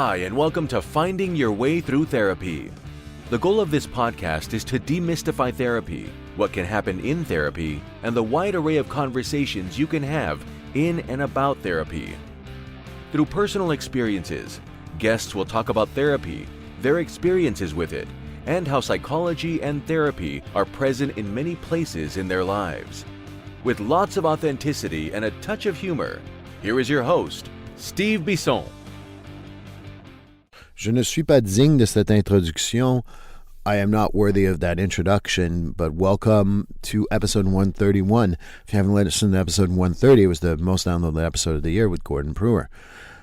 Hi, and welcome to Finding Your Way Through Therapy. The goal of this podcast is to demystify therapy, what can happen in therapy, and the wide array of conversations you can have in and about therapy. Through personal experiences, guests will talk about therapy, their experiences with it, and how psychology and therapy are present in many places in their lives. With lots of authenticity and a touch of humor, here is your host, Steve Bisson. Je ne suis pas digne de cette introduction. I am not worthy of that introduction, but welcome to episode 131. If you haven't listened to episode 130, it was the most downloaded episode of the year with Gordon Brewer.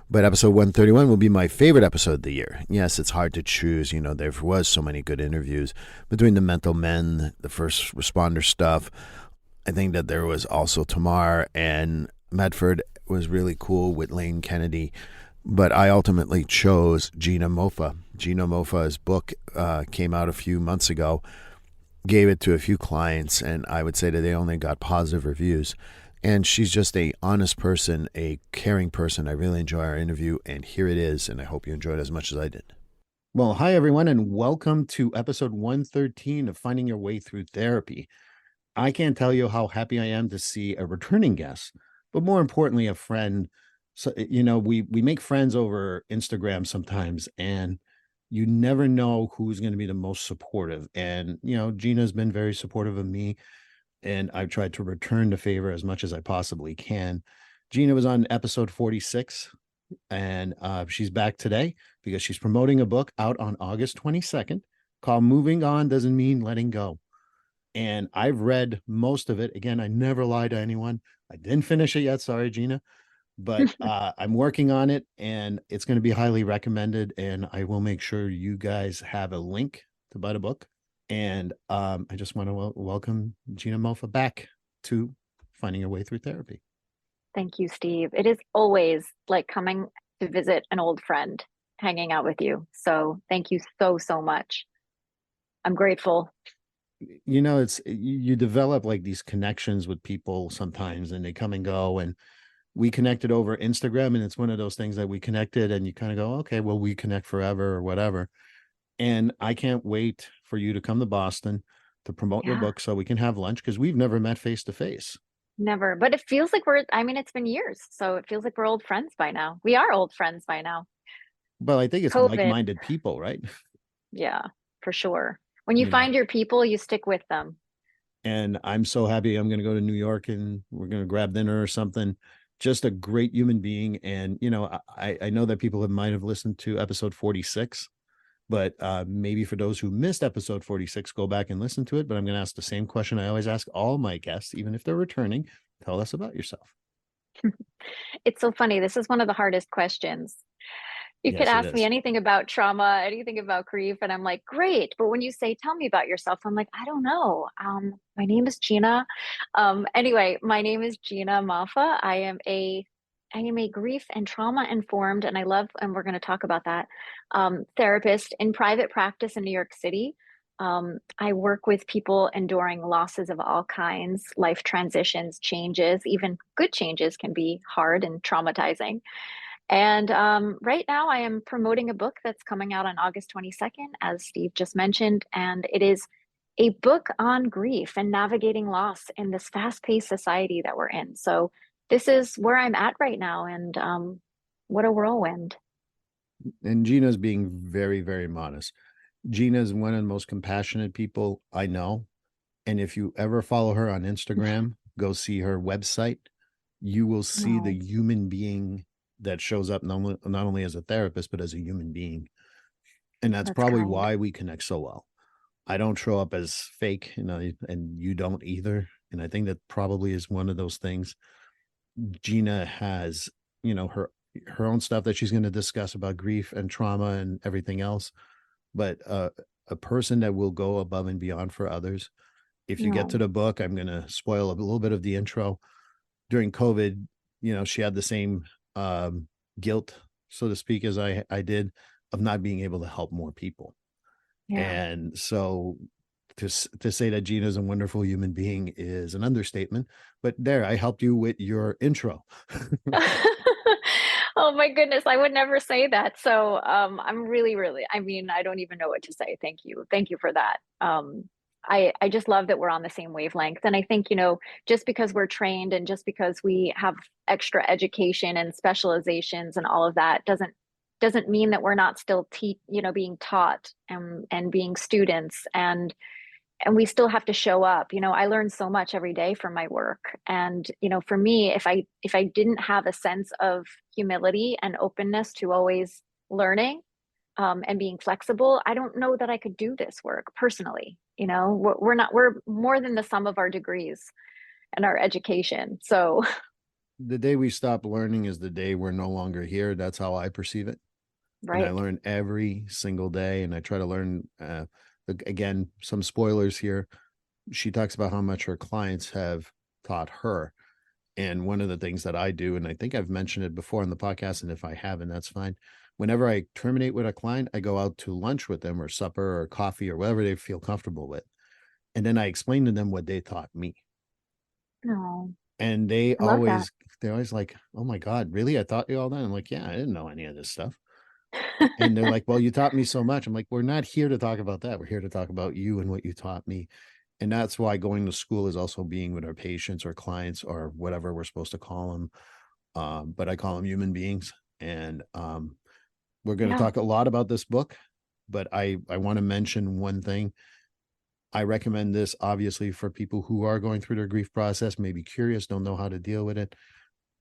But episode 131 will be my favorite episode of the year. Yes, it's hard to choose. You know, there was so many good interviews between the mental men, the first responder stuff. I think that there was also Tamar, and Medford was really cool with Lane Kennedy. But I ultimately chose Gina Moffa. Gina Moffa's book came out a few months ago, gave it to a few clients, and I would say that they only got positive reviews. And she's just a honest person, a caring person. I really enjoy our interview, and here it is, and I hope you enjoyed it as much as I did. Well, hi, everyone, and welcome to episode 113 of Finding Your Way Through Therapy. I can't tell you how happy I am to see a returning guest, but more importantly, a friend. So, you know, we make friends over Instagram sometimes, and you never know who's going to be the most supportive. And, you know, Gina's been very supportive of me, and I've tried to return the favor as much as I possibly can. Gina was on episode 46, and she's back today because she's promoting a book out on August 22nd called Moving On Doesn't Mean Letting Go. And I've read most of it. Again, I never lie to anyone. I didn't finish it yet. Sorry, Gina. But I'm working on it, and it's going to be highly recommended. And I will make sure you guys have a link to buy the book. And I just want to welcome Gina Moffa back to Finding Your Way Through Therapy. Thank you, Steve. It is always like coming to visit an old friend, hanging out with you. So thank you so much. I'm grateful. You know, it's you develop like these connections with people sometimes, and they come and go. And we connected over Instagram, and it's one of those things that we connected and you kind of go, okay, well, we connect forever or whatever. And I can't wait for you to come to Boston to promote your book so we can have lunch, because we've never met face to face. Never. But it feels like it's been years. So it feels like we're old friends by now. We are old friends by now. Well, I think it's COVID. Like-minded people, right? Yeah, for sure. When you find your people, you stick with them. And I'm so happy. I'm going to go to New York, and we're going to grab dinner or something. Just a great human being. And, you know, I know that people might have listened to episode 46, but maybe for those who missed episode 46, go back and listen to it. But I'm going to ask the same question I always ask all my guests, even if they're returning. Tell us about yourself. It's so funny. This is one of the hardest questions. You could ask me anything about trauma, anything about grief, and I'm like, great. But when you say, tell me about yourself, I'm like, I don't know. My name is Gina. Anyway, my name is Gina Moffa. I am a grief and trauma informed, and we're going to talk about that, therapist in private practice in New York City. I work with people enduring losses of all kinds, life transitions, changes. Even good changes can be hard and traumatizing. And right now I am promoting a book that's coming out on August 22nd, as Steve just mentioned, and it is a book on grief and navigating loss in this fast-paced society that we're in. So this is where I'm at right now, and what a whirlwind. And Gina's being very, very modest. Gina's one of the most compassionate people I know. And if you ever follow her on Instagram, go see her website. You will see the human being that shows up not only as a therapist, but as a human being. And that's probably kind. Why we connect so well. I don't show up as fake, you know, and you don't either. And I think that probably is one of those things. Gina has, you know, her own stuff that she's going to discuss about grief and trauma and everything else. But a person that will go above and beyond for others. If you get to the book, I'm going to spoil a little bit of the intro. During COVID, you know, she had the same guilt, so to speak, as I did, of not being able to help more people. And so to say that Gina's a wonderful human being is an understatement, but there, I helped you with your intro. Oh my goodness, I would never say that. So I'm really, really, I mean, I don't even know what to say. Thank you. Thank you for that. I just love that we're on the same wavelength. And I think, just because we're trained and just because we have extra education and specializations and all of that doesn't mean that we're not still being taught and being students and we still have to show up. I learn so much every day from my work. And, for me, if I didn't have a sense of humility and openness to always learning, and being flexible, I don't know that I could do this work personally. We're more than the sum of our degrees and our education. So, The day we stop learning is the day we're no longer here. That's how I perceive it. And I right. learn every single day, and I try to learn. Again, some spoilers here. She talks about how much her clients have taught her. And one of the things that I do, and I think I've mentioned it before on the podcast, and if I haven't, that's fine. Whenever I terminate with a client, I go out to lunch with them or supper or coffee or whatever they feel comfortable with. And then I explain to them what they taught me. No, And I love that. they're always like, oh my God, really? I taught you all that? I'm like, yeah, I didn't know any of this stuff. And they're like, well, you taught me so much. I'm like, we're not here to talk about that. We're here to talk about you and what you taught me. And that's why going to school is also being with our patients or clients or whatever we're supposed to call them. But I call them human beings. And we're going to Yeah, talk a lot about this book, but I want to mention one thing. I recommend this obviously for people who are going through their grief process, maybe curious, don't know how to deal with it.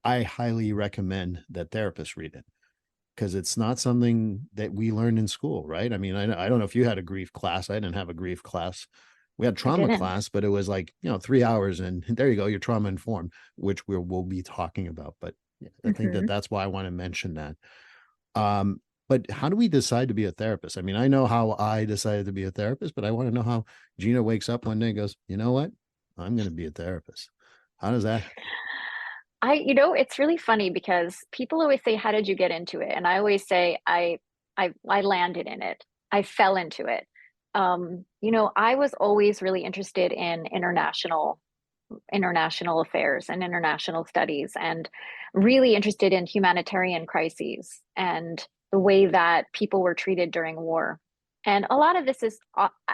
I highly recommend that therapists read it because it's not something that we learn in school, right? I mean, I don't know if you had a grief class. I didn't have a grief class. We had I trauma didn't. class, but it was like, 3 hours and there you go, you're trauma informed, which we'll be talking about. But yeah, I think that Hmm. that's why I want to mention that. Um, but how do we decide to be a therapist? I mean, I know how I decided to be a therapist, but I want to know how Gina wakes up one day and goes, you know what? I'm going to be a therapist. How does that happen? It's really funny because people always say, "How did you get into it?" And I always say, I landed in it. I fell into it. I was always really interested in international affairs and international studies, and really interested in humanitarian crises and the way that people were treated during war. And a lot of this is,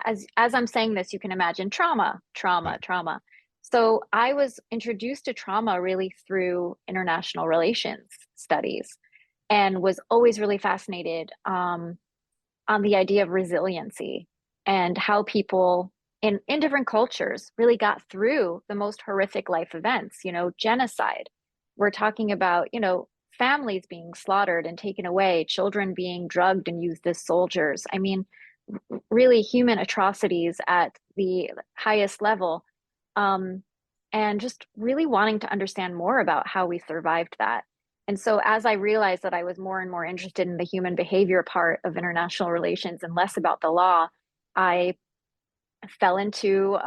as I'm saying this, you can imagine trauma, trauma, Right. trauma. So I was introduced to trauma really through international relations studies, and was always really fascinated on the idea of resiliency and how people in different cultures really got through the most horrific life events, genocide. We're talking about, families being slaughtered and taken away, children being drugged and used as soldiers. I mean, really human atrocities at the highest level. Um, and just really wanting to understand more about how we survived that. And so, as I realized that I was more and more interested in the human behavior part of international relations and less about the law, I fell into,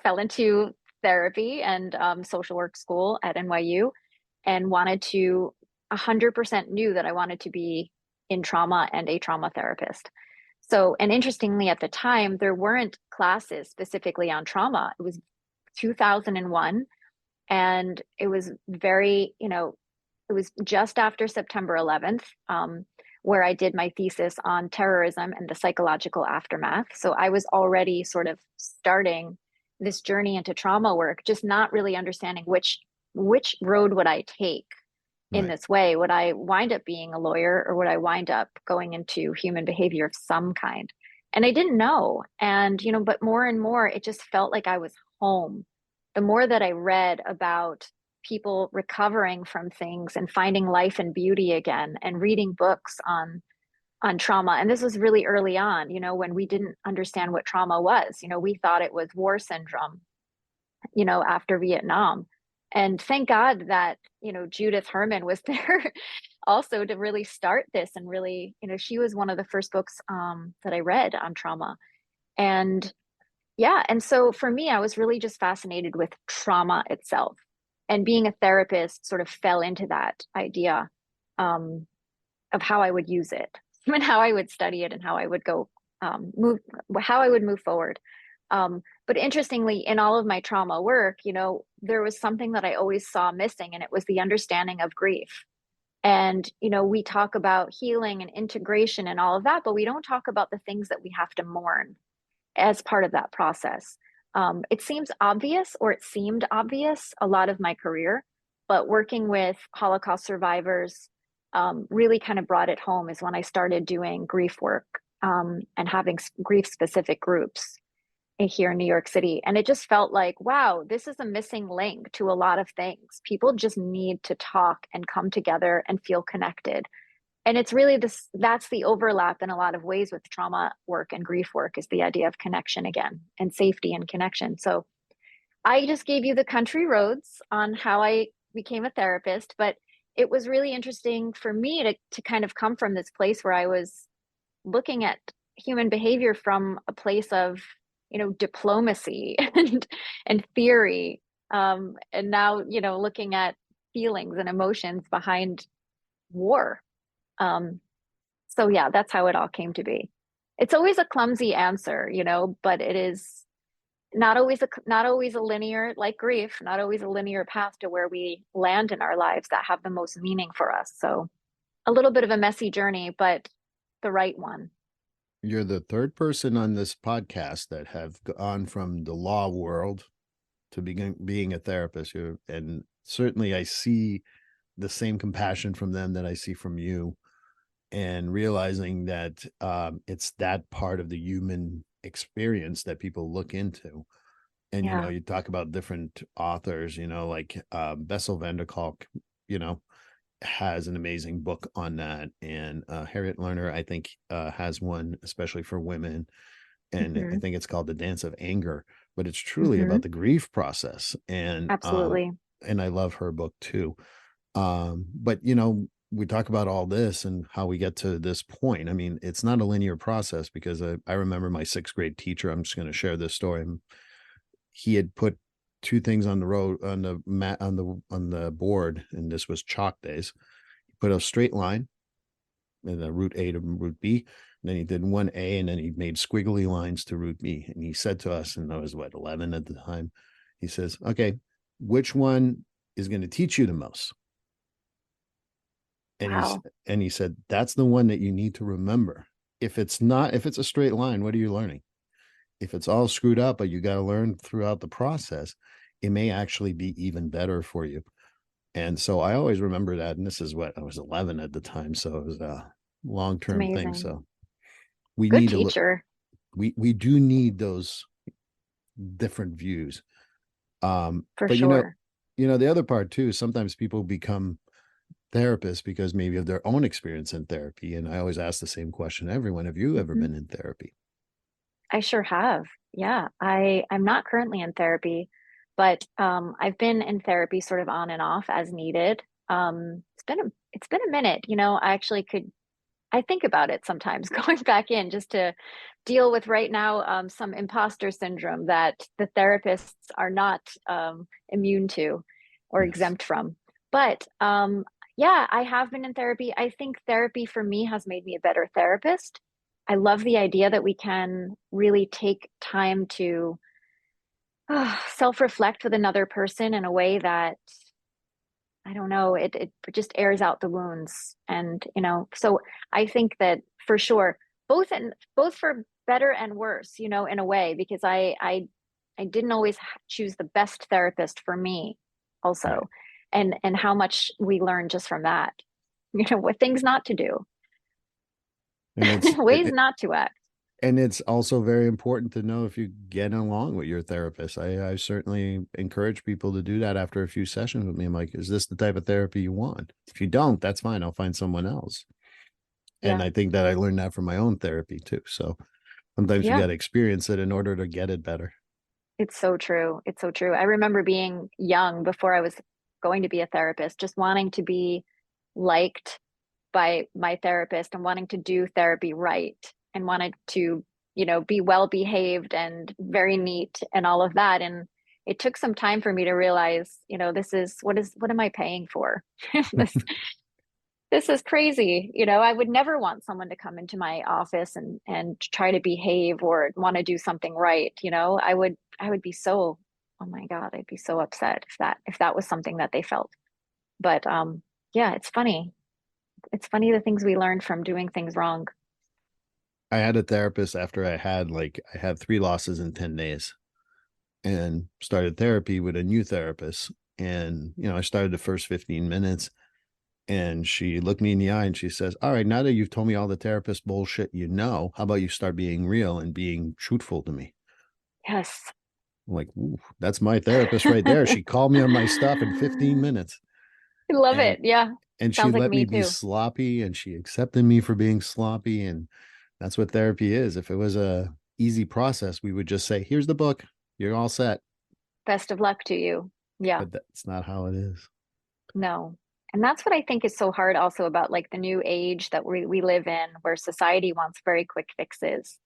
fell into therapy and social work school at NYU, and wanted to 100% knew that I wanted to be in trauma and a trauma therapist. So, and interestingly, at the time, there weren't classes specifically on trauma. It was 2001, and it was it was just after September 11th, where I did my thesis on terrorism and the psychological aftermath. So I was already sort of starting this journey into trauma work, just not really understanding which road would I take in Right. this way. Would I wind up being a lawyer, or would I wind up going into human behavior of some kind? And I didn't know. And, but more and more, it just felt like I was home. The more that I read about people recovering from things and finding life and beauty again, and reading books on trauma. And this was really early on, when we didn't understand what trauma was. We thought it was war syndrome, after Vietnam. And thank God that, Judith Herman was there also to really start this. And really, she was one of the first books that I read on trauma. And yeah, and so for me, I was really just fascinated with trauma itself. And being a therapist sort of fell into that idea um, of how I would use it and how I would study it and how I would go how I would move forward. But interestingly, in all of my trauma work, there was something that I always saw missing, and it was the understanding of grief. And, we talk about healing and integration and all of that, but we don't talk about the things that we have to mourn as part of that process. It seems obvious, or it seemed obvious a lot of my career, but working with Holocaust survivors really kind of brought it home is when I started doing grief work and having grief specific groups here in New York City. And it just felt like, wow, this is a missing link to a lot of things. People just need to talk and come together and feel connected. And it's really that's the overlap in a lot of ways with trauma work and grief work, is the idea of connection again, and safety and connection. So I just gave you the country roads on how I became a therapist, but it was really interesting for me to kind of come from this place where I was looking at human behavior from a place of, diplomacy and theory, and now, looking at feelings and emotions behind war. So yeah, that's how it all came to be. It's always a clumsy answer, but it is not always a linear, like grief, not always a linear path to where we land in our lives that have the most meaning for us. So a little bit of a messy journey, but the right one. You're the third person on this podcast that have gone from the law world to being a therapist. And certainly I see the same compassion from them that I see from you, and realizing that it's that part of the human experience that people look into. And, Yeah. you talk about different authors, like Bessel van der Kolk, has an amazing book on that. And Harriet Lerner, I think, has one, especially for women. And I Hmm. think it's called The Dance of Anger, but it's truly Hmm. about the grief process. Absolutely. And I love her book too. But we talk about all this and how we get to this point. I mean, it's not a linear process, because I remember my sixth grade teacher. I'm just going to share this story. He had put two things on the road, on the mat, on the board, and this was chalk days. He put a straight line and a route A to route B. And then he did one A, and then he made squiggly lines to route B. And he said to us, and I was 11 at the time. He says, "Okay, which one is going to teach you the most?" And Wow. he said, "That's the one that you need to remember. If it's a straight line, what are you learning? If it's all screwed up, but you got to learn throughout the process, it may actually be even better for you." And so I always remember that. And this is what I was 11 at the time. So it was a It's long-term thing. amazing. So we Good need to look, teacher, we do need those different views. for But sure. the other part too, sometimes people become therapists because maybe of their own experience in therapy. And I always ask the same question to everyone: have you ever Mhm. been in therapy? I sure have. Yeah, I'm not currently in therapy, but I've been in therapy sort of on and off as needed. It's been a minute. I actually could I think about it sometimes going back in just to deal with right now some imposter syndrome that the therapists are not immune to or Yes. exempt from. But yeah, I have been in therapy. I think therapy for me has made me a better therapist. I love the idea that we can really take time to self-reflect with another person in a way that, I don't know, it just airs out the wounds. And, so I think that for sure, both for better and worse, in a way, because I didn't always choose the best therapist for me Right. also. And how much we learn just from that, what things not to do, And ways not to act. it's also very important to know if you get along with your therapist. I certainly encourage people to do that after a few sessions with me. I'm like, is this the type of therapy you want? If you don't, that's fine. I'll find someone else. And Yeah. I think that I learned that from my own therapy too. So sometimes you Yeah. got to experience it in order to get it better. It's so true. It's so true. I remember being young before I was going to be a therapist, just wanting to be liked by my therapist and wanting to do therapy right and wanted to, be well behaved and very neat and all of that. And it took some time for me to realize, what am I paying for? This this is crazy. I would never want someone to come into my office and try to behave or want to do something right. I would be so, oh my God, I'd be so upset if that was something that they felt. But yeah, it's funny. It's funny the things we learn from doing things wrong. I had a therapist after I had 3 losses in 10 days and started therapy with a new therapist. And, I started the first 15 minutes and she looked me in the eye and she says, "All right, now that you've told me all the therapist bullshit, how about you start being real and being truthful to me?" Yes. I'm like, "Ooh, that's my therapist right there." She called me on my stuff in 15 minutes. I love And it. Yeah. she Sounds like let me me be too. sloppy and she accepted me for being sloppy. And that's what therapy is. If it was a easy process, we would just say, "Here's the book, you're all set." Best of luck to you. Yeah. But that's not how it is. No. And that's what I think is so hard also about like the new age that we live in, where society wants very quick fixes.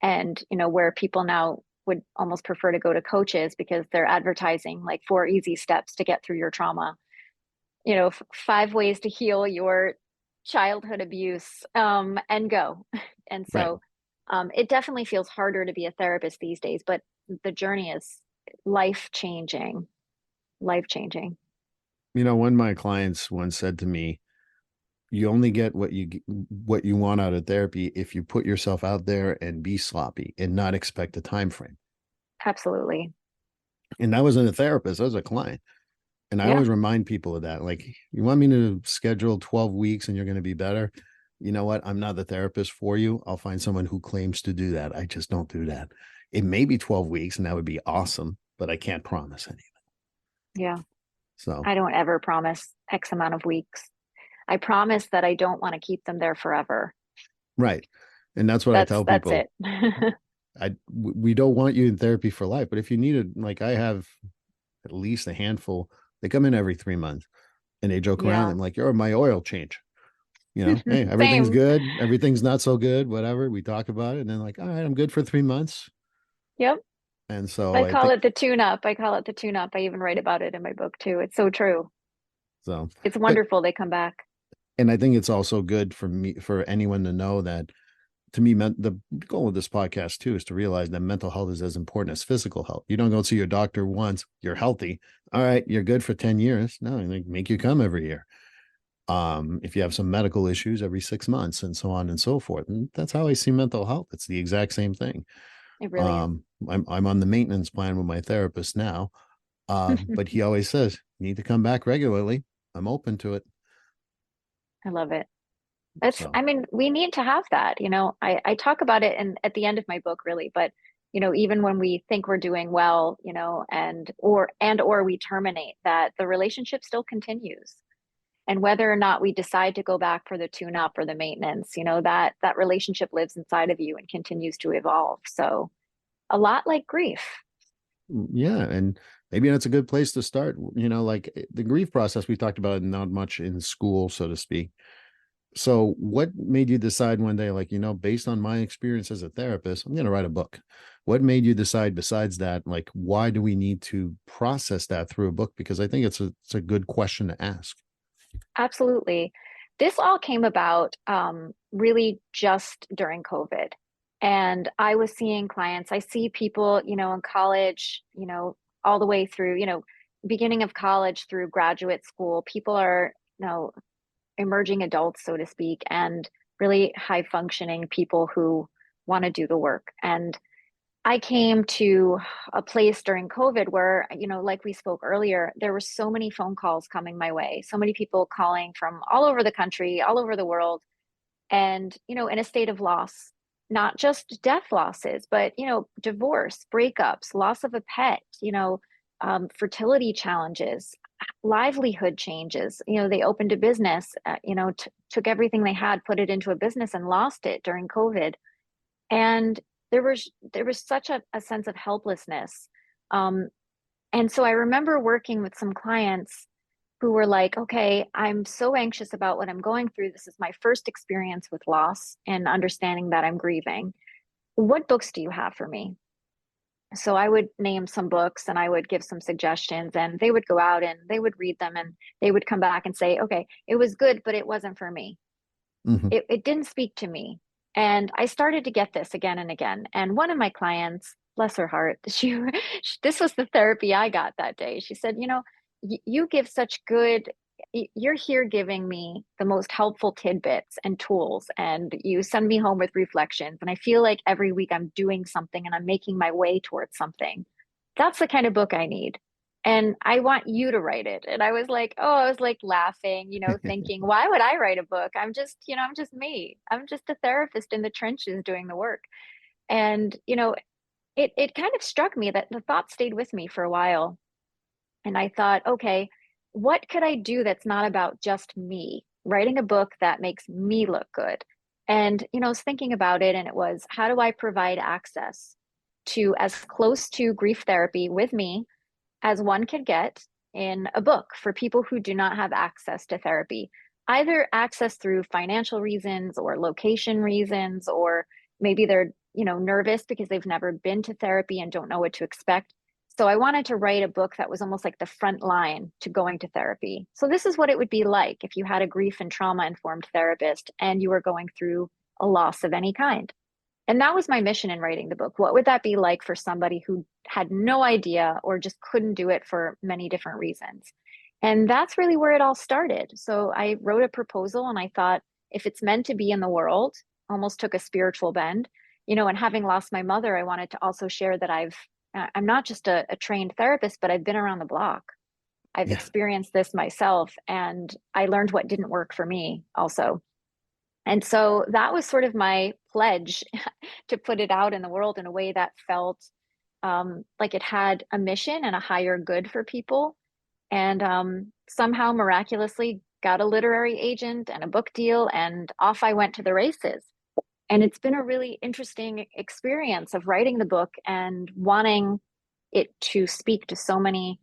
And, where people now would almost prefer to go to coaches because they're advertising like 4 easy steps to get through your trauma, 5 ways to heal your childhood abuse, and go. And Right. so it definitely feels harder to be a therapist these days, but the journey is life changing, life changing. One of my clients once said to me, "You only get what you want out of therapy if you put yourself out there and be sloppy and not expect a time frame." Absolutely. And that wasn't a therapist, I was a client. And I Yeah. always remind people of that. Like, you want me to schedule 12 weeks and you're going to be better? You know what? I'm not the therapist for you. I'll find someone who claims to do that. I just don't do that. It may be 12 weeks and that would be awesome, but I can't promise anything. Yeah. So, I don't ever promise X amount of weeks. I promise that I don't want to keep them there forever. right. And that's what I tell That's people. it. We don't want you in therapy for life, but if you need it, like, I have at least a handful, they come in every 3 months and they joke around. Yeah. I'm like, "You're my oil change. Hey, everything's Same. good, everything's not so good, whatever." We talk about it, and then like, "All right, I'm good for 3 months." Yep. And so I I call think it the tune up. I call it the tune up. I even write about it in my book too. It's so true. so, It's but wonderful they come back. and I think it's also good for anyone to know that, to me, the goal of this podcast too is to realize that mental health is as important as physical health. You don't go see your doctor once, you're healthy. All right, you're good for 10 years. No, they make you come every year. If you have some medical issues, every 6 months, and so on and so forth. And that's how I see mental health. It's the exact same thing. It really is. I'm on the maintenance plan with my therapist now. But he always says, "You need to come back regularly." I'm open to it. I love it. It's, So, I mean, we need to have that. I talk about it at the end of my book, really, but even when we think we're doing well, and or we terminate, that the relationship still continues. And whether or not we decide to go back for the tune up or the maintenance, that relationship lives inside of you and continues to evolve. So a lot like grief. yeah. And maybe that's a good place to start. Like, the grief process, we talked about it not much in school, so to speak. So, what made you decide one day, like, based on my experience as a therapist, I'm going to write a book? What made you decide, besides that, like, why do we need to process that through a book? Because I think it's a good question to ask. Absolutely. This all came about really just during COVID. And I was seeing clients, I see people, in college, all the way through, beginning of college through graduate school. People are, emerging adults, so to speak, and really high functioning people who want to do the work. And I came to a place during COVID where, like we spoke earlier, there were so many phone calls coming my way, so many people calling from all over the country, all over the world, and, in a state of loss, not just death losses, but, divorce, breakups, loss of a pet, fertility challenges, livelihood changes. They opened a business, took everything they had, put it into a business and lost it during COVID. And there was such a sense of helplessness. Um, and so I remember working with some clients who were like, okay, I'm so anxious about what I'm going through. This is my first experience with loss and understanding that I'm grieving. What books do you have for me? So I would name some books and I would give some suggestions, and they would go out and they would read them and they would come back and say, okay, it was good, but it wasn't for me. Hmm. It didn't speak to me. And I started to get this again and again. And one of my clients, bless her heart, this was the therapy I got that day. She said, you give such good you're here giving me the most helpful tidbits and tools, and you send me home with reflections. And I feel like every week I'm doing something and I'm making my way towards something. That's the kind of book I need. And I want you to write it. And I was like, oh, I was like laughing, thinking, why would I write a book? I'm just, I'm just me. I'm just a therapist in the trenches doing the work. And, it kind of struck me that the thought stayed with me for a while. And I thought, okay, what could I do that's not about just me? Writing a book that makes me look good. And, I was thinking about it, and it was, how do I provide access to as close to grief therapy with me as one could get in a book for people who do not have access to therapy, either access through financial reasons or location reasons, or maybe they're, nervous because they've never been to therapy and don't know what to expect. So I wanted to write a book that was almost like the front line to going to therapy. So this is what it would be like if you had a grief and trauma informed therapist and you were going through a loss of any kind. And that was my mission in writing the book. What would that be like for somebody who had no idea or just couldn't do it for many different reasons? And that's really where it all started. So I wrote a proposal and I thought, if it's meant to be in the world, almost took a spiritual bend, and having lost my mother, I wanted to also share that I'm not just a trained therapist, but I've been around the block. I've Yeah. experienced this myself, and I learned what didn't work for me also. And so that was sort of my pledge to put it out in the world in a way that felt like it had a mission and a higher good for people. And somehow miraculously got a literary agent and a book deal, and off I went to the races. And it's been a really interesting experience of writing the book and wanting it to speak to so many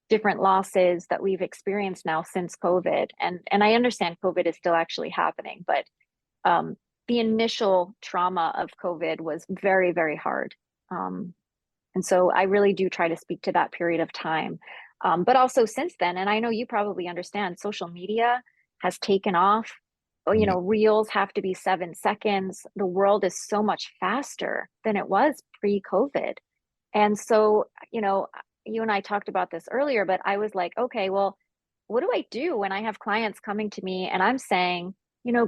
different losses that we've experienced now since COVID. And I understand COVID is still actually happening, but um, the initial trauma of COVID was very, very hard. And so I really do try to speak to that period of time. But also since then, and I know you probably understand, social media has taken off. Oh, Yeah. reels have to be 7 seconds. The world is so much faster than it was pre-COVID. And so, you and I talked about this earlier, but I was like, okay, well, what do I do when I have clients coming to me and I'm saying,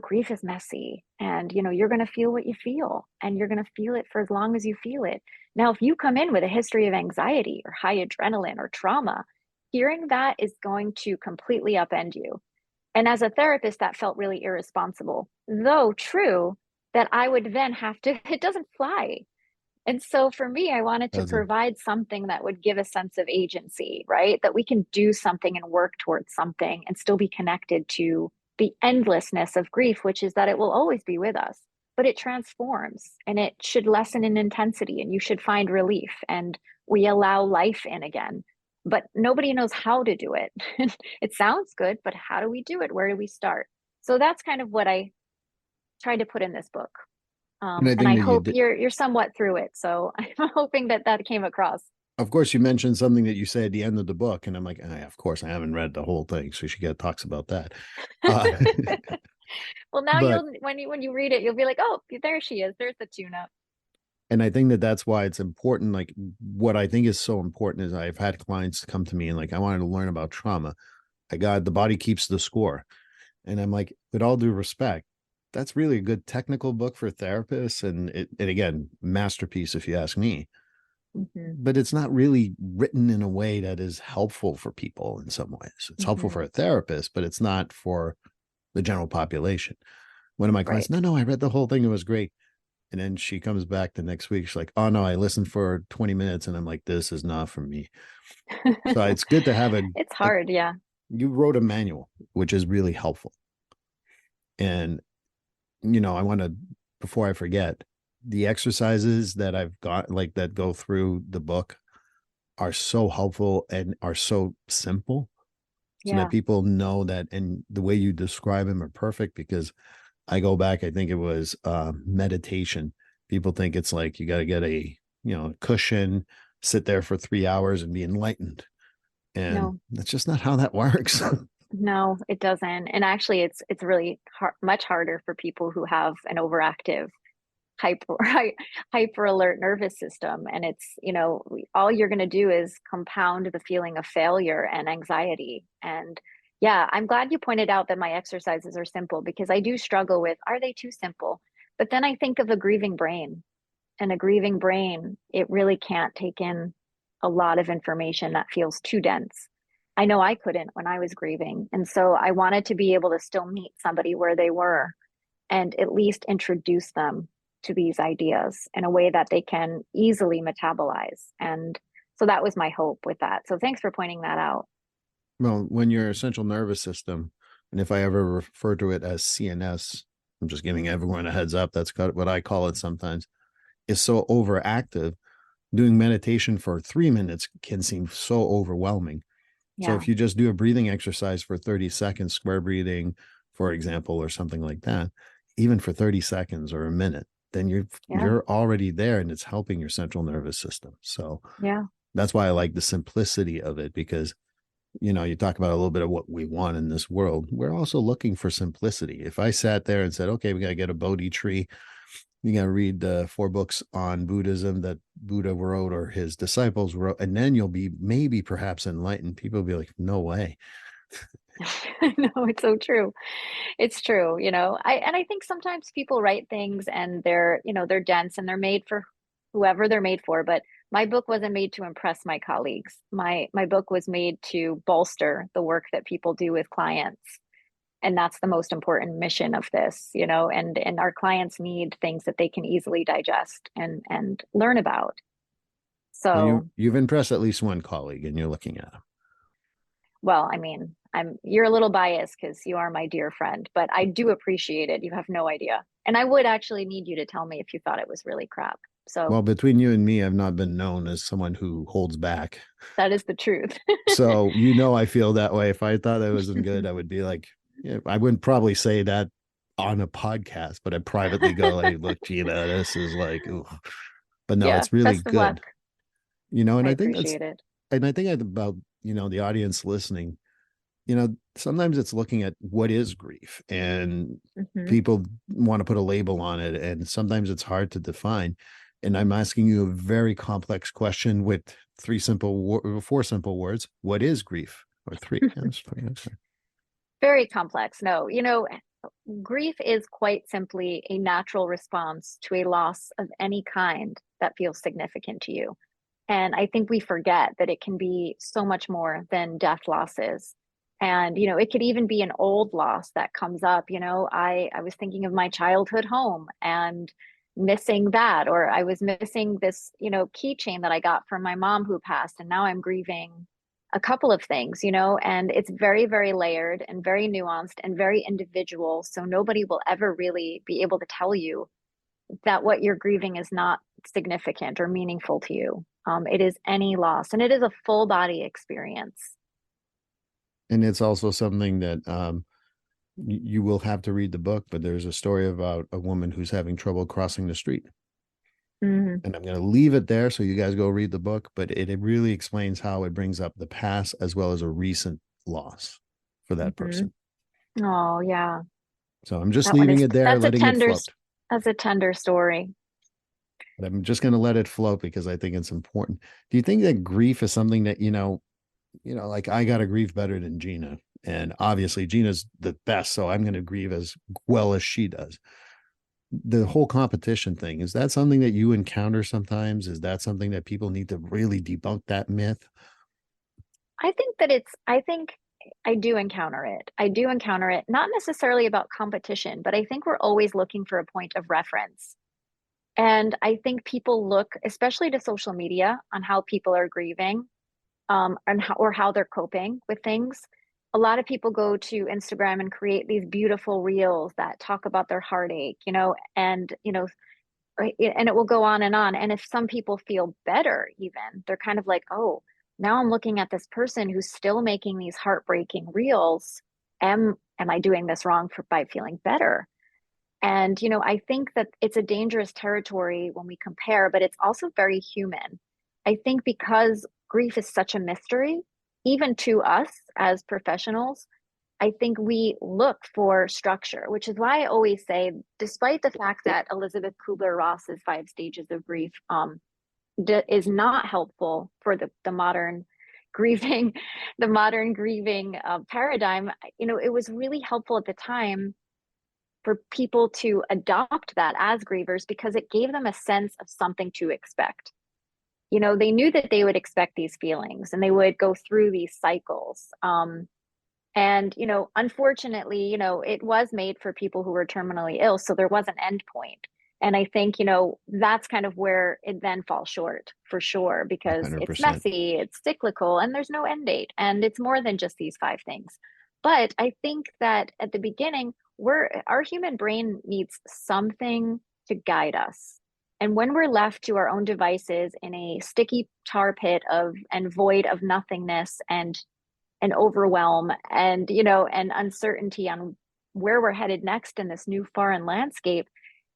grief is messy, and, you're going to feel what you feel, and you're going to feel it for as long as you feel it. Now, if you come in with a history of anxiety or high adrenaline or trauma, hearing that is going to completely upend you. And as a therapist, that felt really irresponsible, though true, that I would then have to, it doesn't fly. And so for me, I wanted to Doesn't. provide something that would give a sense of agency, right? That we can do something and work towards something and still be connected to the endlessness of grief, which is that it will always be with us, but it transforms and it should lessen in intensity, and you should find relief, and we allow life in again. But nobody knows how to do it. It sounds good, but how do we do it? Where do we start? So that's kind of what I tried to put in this book. And I And think I that you hope did. you're somewhat through it. So I'm hoping that that came across. Of course, you mentioned something that you say at the end of the book, and I'm like, of course, I haven't read the whole thing, so she talks about that. Uh, Well, now but when you read it, you'll be like, oh, there she is. There's the tune-up. and I think that that's why it's important. Like, what I think is so important is I've had clients come to me and like, I wanted to learn about trauma. I got The Body Keeps the Score, and I'm like, with all due respect, that's really a good technical book for therapists, and again, masterpiece if you ask me. Hmm. But it's not really written in a way that is helpful for people in some ways. It's helpful Hmm. for a therapist, but it's not for the general population. One of my clients, Right. no, I read the whole thing. It was great. And then she comes back the next week. She's like, oh, no, I listened for 20 minutes. And I'm like, this is not for me. So it's good to have It's hard. Yeah. you wrote a manual, which is really helpful. And, I want to, before I forget, the exercises that I've got, like that go through the book are so helpful and are so simple so that Yeah. people know that, and the way you describe them are perfect because I go back, I think it was meditation. People think it's like you got to get a, cushion, sit there for 3 hours and be enlightened. And No, that's just not how that works. no, it doesn't. And actually, it's really much harder for people who have an overactive hyper hyper alert nervous system. And it's, all you're going to do is compound the feeling of failure and anxiety. And Yeah, I'm glad you pointed out that my exercises are simple because I do struggle with, are they too simple? But then I think of a grieving brain, and a grieving brain, it really can't take in a lot of information that feels too dense. I know I couldn't when I was grieving. And so I wanted to be able to still meet somebody where they were and at least introduce them to these ideas in a way that they can easily metabolize. And so that was my hope with that. So thanks for pointing that out. Well, when your central nervous system, and if I ever refer to it as CNS, I'm just giving everyone a heads up. That's what I call it sometimes, is so overactive. Doing meditation for 3 minutes can seem so overwhelming. So Yeah. if you just do a breathing exercise for 30 seconds, square breathing, for example, or something like that, even for 30 seconds or a minute, then Yeah. you're already there and it's helping your central nervous system. So Yeah. that's why I like the simplicity of it, because you talk about a little bit of what we want in this world. We're also looking for simplicity. If I sat there and said, okay, we got to get a Bodhi tree, you got to read the 4 books on Buddhism that Buddha wrote or his disciples wrote, and then you'll be maybe perhaps enlightened. People will be like, no way. No, it's so true. It's true, I think sometimes people write things and they're dense and they're made for whoever they're made for, but my book wasn't made to impress my colleagues. My book was made to bolster the work that people do with clients. And that's the most important mission of this, and our clients need things that they can easily digest and learn about. Well, So, you've impressed at least one colleague and you're looking at him. well, I mean, you're a little biased because you are my dear friend, but I do appreciate it. You have no idea. And I would actually need you to tell me if you thought it was really crap. So Well, between you and me, I've not been known as someone who holds back. that is the truth. So, I feel that way. If I thought it wasn't good, I would be like, yeah, I wouldn't probably say that on a podcast, but I privately go, hey, look, Gina, this is like, ooh. But no, Yeah, it's really best of luck. good. And I I think appreciate it. about, the audience listening, sometimes it's looking at what is grief, and Hmm. people want to put a label on it. And sometimes it's hard to define. And I'm asking you a very complex question with 4 simple words. What is grief? Or 3. Yeah, that's fine. That's fine. Very complex. No, grief is quite simply a natural response to a loss of any kind that feels significant to you. And I think we forget that it can be so much more than death losses. And, it could even be an old loss that comes up. I was thinking of my childhood home and missing that, or I was missing this, keychain that I got from my mom who passed. And now I'm grieving a couple of things, and it's very, very layered and very nuanced and very individual. So nobody will ever really be able to tell you that what you're grieving is not significant or meaningful to you. It is any loss, and it is a full body experience. And it's also something that you will have to read the book, but there's a story about a woman who's having trouble crossing the street. Hmm. And I'm going to leave it there so you guys go read the book, but it really explains how it brings up the past as well as a recent loss for that Hmm. person. Oh yeah, So I'm just that one leaving is it there, that's a letting it tender float. that's a tender story. But I'm just going to let it float because I think it's important. Do you think that grief is something that, like I got to grieve better than Gina? And obviously Gina's the best, so I'm going to grieve as well as she does. The whole competition thing, is that something that you encounter sometimes? Is that something that people need to really debunk that myth? I think I do encounter it. I do encounter it, not necessarily about competition, but I think we're always looking for a point of reference. And I think people look, especially to social media, on how people are grieving, or how they're coping with things. A lot of people go to Instagram and create these beautiful reels that talk about their heartache, and it will go on and on. And if some people feel better, even they're kind of like, oh, now I'm looking at this person who's still making these heartbreaking reels. Am I doing this wrong by feeling better? And, I think that it's a dangerous territory when we compare, but it's also very human. I think because grief is such a mystery, even to us as professionals, I think we look for structure, which is why I always say, despite the fact that Elizabeth Kubler-Ross's 5 stages of grief is not helpful for the modern, grieving, the modern grieving paradigm, it was really helpful at the time for people to adopt that as grievers because it gave them a sense of something to expect. They knew that they would expect these feelings and they would go through these cycles. And, unfortunately, it was made for people who were terminally ill. So there was an end point. And I think, that's kind of where it then falls short for sure, because it's 100%. messy, it's cyclical, and there's no end date. And it's more than just these 5 things. But I think that at the beginning, our human brain needs something to guide us. And when we're left to our own devices in a sticky tar pit and void of nothingness and overwhelm and uncertainty on where we're headed next in this new foreign landscape,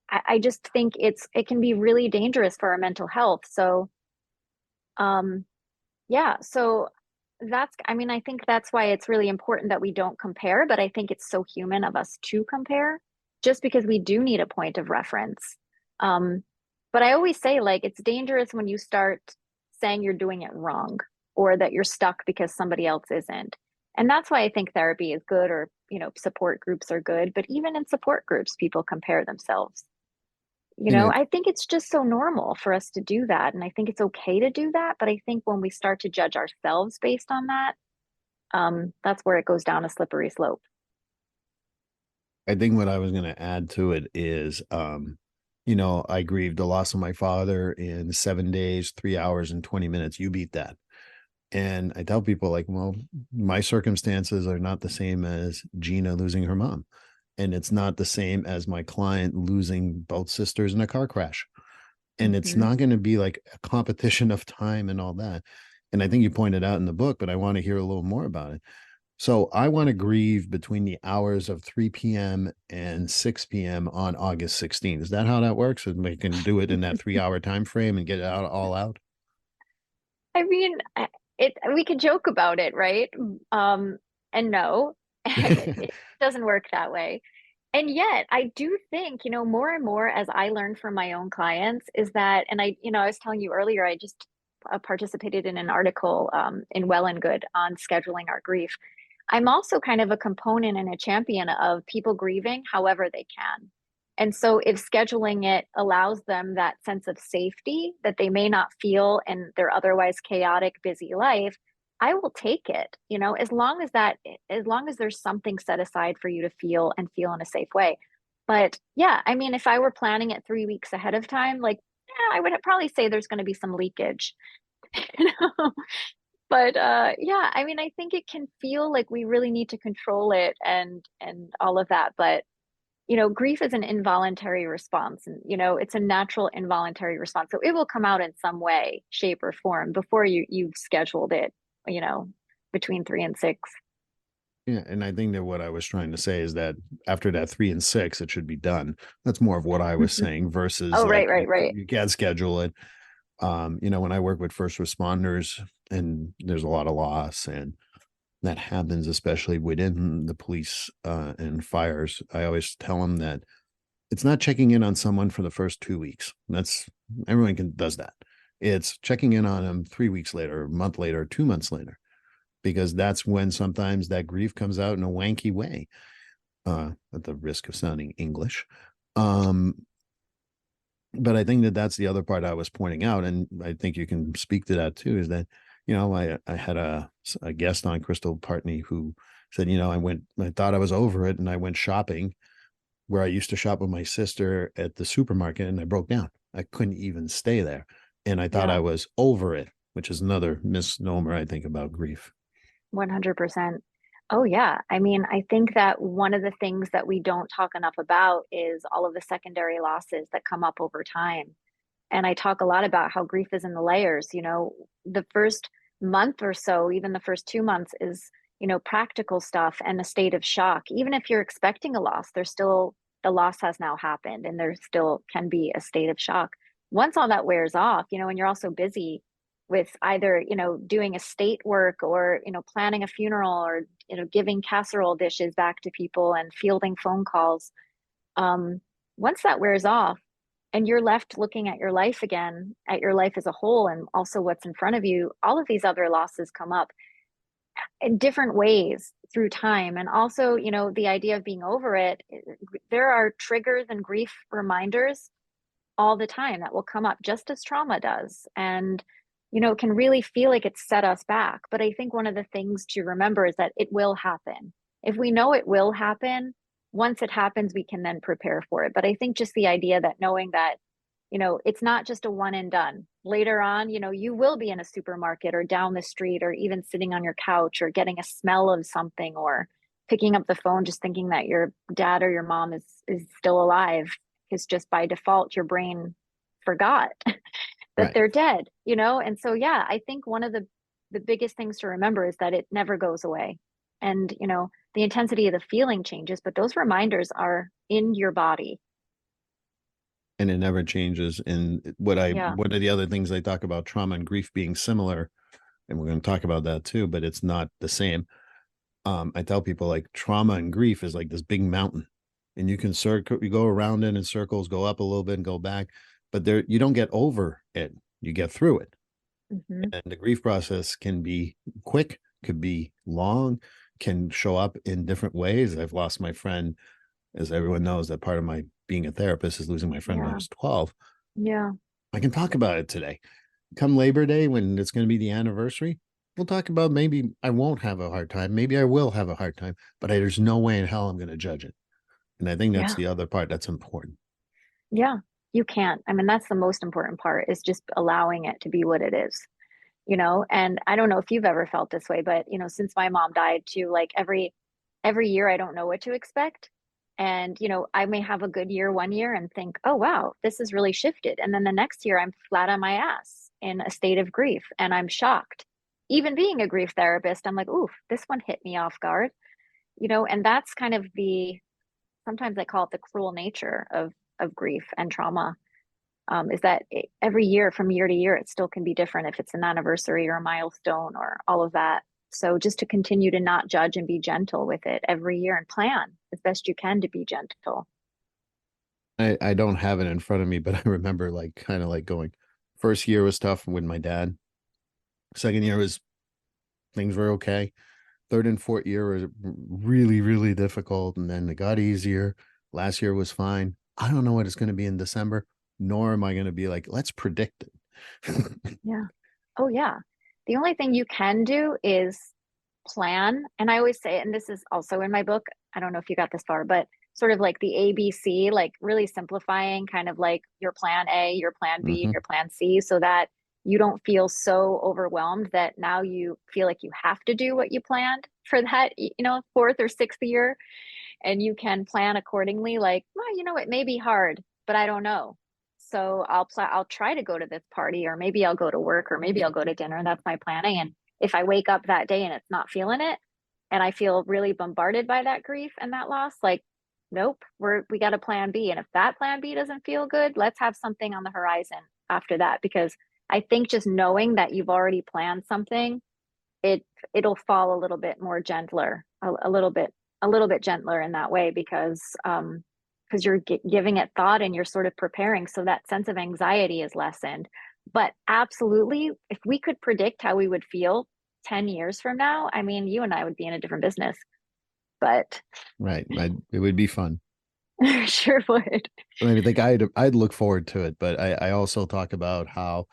I just think it can be really dangerous for our mental health. So, yeah, so I think that's why it's really important that we don't compare, but I think it's so human of us to compare just because we do need a point of reference. Um, but I always say, like, it's dangerous when you start saying you're doing it wrong or that you're stuck because somebody else isn't. And that's why I think therapy is good, or, support groups are good. But even in support groups, people compare themselves. I think it's just so normal for us to do that. And I think it's okay to do that. But I think when we start to judge ourselves based on that, that's where it goes down a slippery slope. I think what I was going to add to it is, I grieved the loss of my father in 7 days, 3 hours, and 20 minutes. You beat that. And I tell people, like, well, my circumstances are not the same as Gina losing her mom. And it's not the same as my client losing both sisters in a car crash. And it's Mm-hmm. not going to be like a competition of time and all that. And I think you pointed out in the book, but I want to hear a little more about it. So I want to grieve between the hours of 3 p.m. and 6 p.m. on August 16th. Is that how that works? And we can do it in that 3 hour time frame and get it all out? I mean, we could joke about it, right? And no, it doesn't work that way. And yet, I do think, more and more as I learn from my own clients is that, and I was telling you earlier, I just participated in an article in Well and Good on scheduling our grief. I'm also kind of a component and a champion of people grieving however they can. And so if scheduling it allows them that sense of safety that they may not feel in their otherwise chaotic, busy life, I will take it, as long as there's something set aside for you to feel and feel in a safe way. But yeah, I mean, if I were planning it 3 weeks ahead of time, like, yeah, I would probably say there's going to be some leakage. you know? But yeah, I mean, I think it can feel like we really need to control it and all of that. But grief is an involuntary response, and it's a natural involuntary response. So it will come out in some way, shape, or form before you've scheduled it, you know, between 3 and 6. Yeah, and I think that what I was trying to say is that after that 3 and 6, it should be done. That's more of what I was saying versus Oh, right, like right, right. you can't schedule it. When I work with first responders and there's a lot of loss and that happens, especially within the police and fires, I always tell them that it's not checking in on someone for the first 2 weeks. That's everyone does that. It's checking in on them 3 weeks later, a month later, 2 months later, because that's when sometimes that grief comes out in a wanky way, at the risk of sounding English. But I think that that's the other part I was pointing out, and I think you can speak to that too, is that, I had a guest on, Crystal Partney, who said, I thought I was over it, and I went shopping where I used to shop with my sister at the supermarket, and I broke down. I couldn't even stay there. And I thought I Yeah, was over it, which is another misnomer, I think, about grief. 100%. Oh, yeah. I mean, I think that one of the things that we don't talk enough about is all of the secondary losses that come up over time. And I talk a lot about how grief is in the layers. The first month or so, even the first 2 months is, practical stuff and a state of shock. Even if you're expecting a loss, the loss has now happened and there still can be a state of shock. Once all that wears off, and you're also busy with either, doing estate work or, planning a funeral or, giving casserole dishes back to people and fielding phone calls. Um, Once that wears off, and you're left looking at your life again, at your life as a whole, and also what's in front of you, all of these other losses come up in different ways through time. And also, the idea of being over it, there are triggers and grief reminders all the time that will come up just as trauma does. And, can really feel like it's set us back. But I think one of the things to remember is that it will happen. If we know it will happen, once it happens, we can then prepare for it. But I think just the idea that knowing that, it's not just a one and done. Later on, you will be in a supermarket or down the street or even sitting on your couch or getting a smell of something or picking up the phone, just thinking that your dad or your mom is still alive, is just by default, your brain forgot that Right. they're dead, And so, yeah, I think one of the biggest things to remember is that it never goes away. And, the intensity of the feeling changes, but those reminders are in your body. And it never changes. And one Yeah. of the other things I talk about trauma and grief being similar, and we're going to talk about that too, but it's not the same. I tell people like trauma and grief is like this big mountain, and you go around it in circles, go up a little bit and go back, but there, you don't get over it, you get through it. Mm-hmm. And the grief process can be quick, could be long, can show up in different ways. I've lost my friend, as everyone knows, that part of my being a therapist is losing my friend when I was 12. Yeah. I can talk about it today. Come Labor Day, when it's going to be the anniversary, we'll talk about, maybe I won't have a hard time. Maybe I will have a hard time, but there's no way in hell I'm going to judge it. And I think that's Yeah. the other part that's important. Yeah. You can't. I mean, that's the most important part, is just allowing it to be what it is, And I don't know if you've ever felt this way, but, since my mom died too, like every year I don't know what to expect. And, I may have a good year one year and think, oh, wow, this has really shifted. And then the next year I'm flat on my ass in a state of grief and I'm shocked. Even being a grief therapist, I'm like, oof, this one hit me off guard, and that's kind of sometimes I call it the cruel nature of grief and trauma. Is that every year, from year to year, it still can be different if it's an anniversary or a milestone or all of that. So just to continue to not judge and be gentle with it every year and plan as best you can to be gentle. I don't have it in front of me, but I remember like kind of like going, first year was tough with my dad. Second year was, things were okay. Third and fourth year were really, really difficult. And then it got easier. Last year was fine. I don't know what it's going to be in December, nor am I going to be like, let's predict it. Yeah. Oh, yeah. The only thing you can do is plan. And I always say, and this is also in my book, I don't know if you got this far, but sort of like the ABC, like really simplifying kind of like your plan A, your plan B, and Mm-hmm. your plan C, so that you don't feel so overwhelmed that now you feel like you have to do what you planned for that, fourth or sixth year. And you can plan accordingly, like, well, it may be hard, but I don't know. So I'll try to go to this party, or maybe I'll go to work, or maybe I'll go to dinner. That's my planning. And if I wake up that day and it's not feeling it, and I feel really bombarded by that grief and that loss, like, nope, we got a plan B. And if that plan B doesn't feel good, let's have something on the horizon after that. Because I think just knowing that you've already planned something, it'll fall a little bit more gentler, a little bit gentler in that way, because you're giving it thought and you're sort of preparing, so that sense of anxiety is lessened. But absolutely, if we could predict how we would feel 10 years from now, I mean, you and I would be in a different business. But Right. It would be fun. sure would. I think I'd look forward to it, but I also talk about how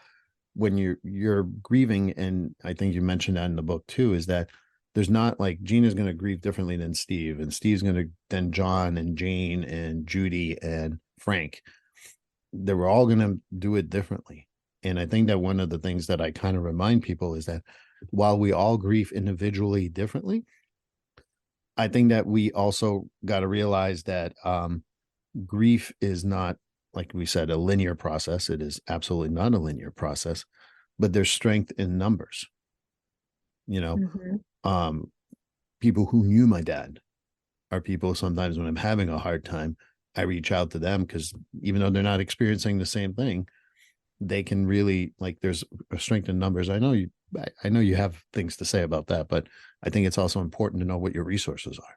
when you're grieving, and I think you mentioned that in the book too, is that there's not like Gina's going to grieve differently than Steve, and Steve's going to then John and Jane and Judy and Frank. They were all going to do it differently. And I think that one of the things that I kind of remind people is that while we all grieve individually differently, I think that we also got to realize that grief is not, like we said, a linear process. It is absolutely not a linear process, but there's strength in numbers. Mm-hmm. Um, People who knew my dad are people, sometimes when I'm having a hard time, I reach out to them, because even though they're not experiencing the same thing, they can really, like, there's a strength in numbers. I know you have things to say about that, but I think it's also important to know what your resources are.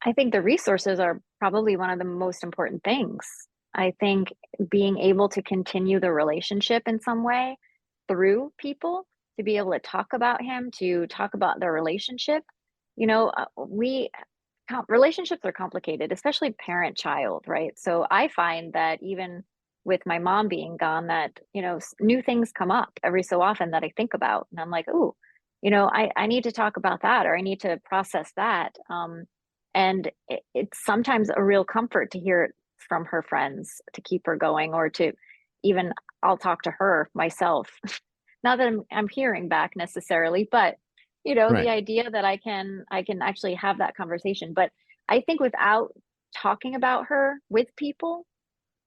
I think the resources are probably one of the most important things. I think being able to continue the relationship in some way through people, to be able to talk about him, to talk about their relationship, we relationships are complicated, especially parent child, right? So I find that even with my mom being gone, that, new things come up every so often that I think about. And I'm like, oh, I need to talk about that, or I need to process that. And it's sometimes a real comfort to hear it from her friends to keep her going, or to even, I'll talk to her myself. Not that I'm hearing back necessarily, but the Right. idea that I can actually have that conversation. But I think without talking about her with people,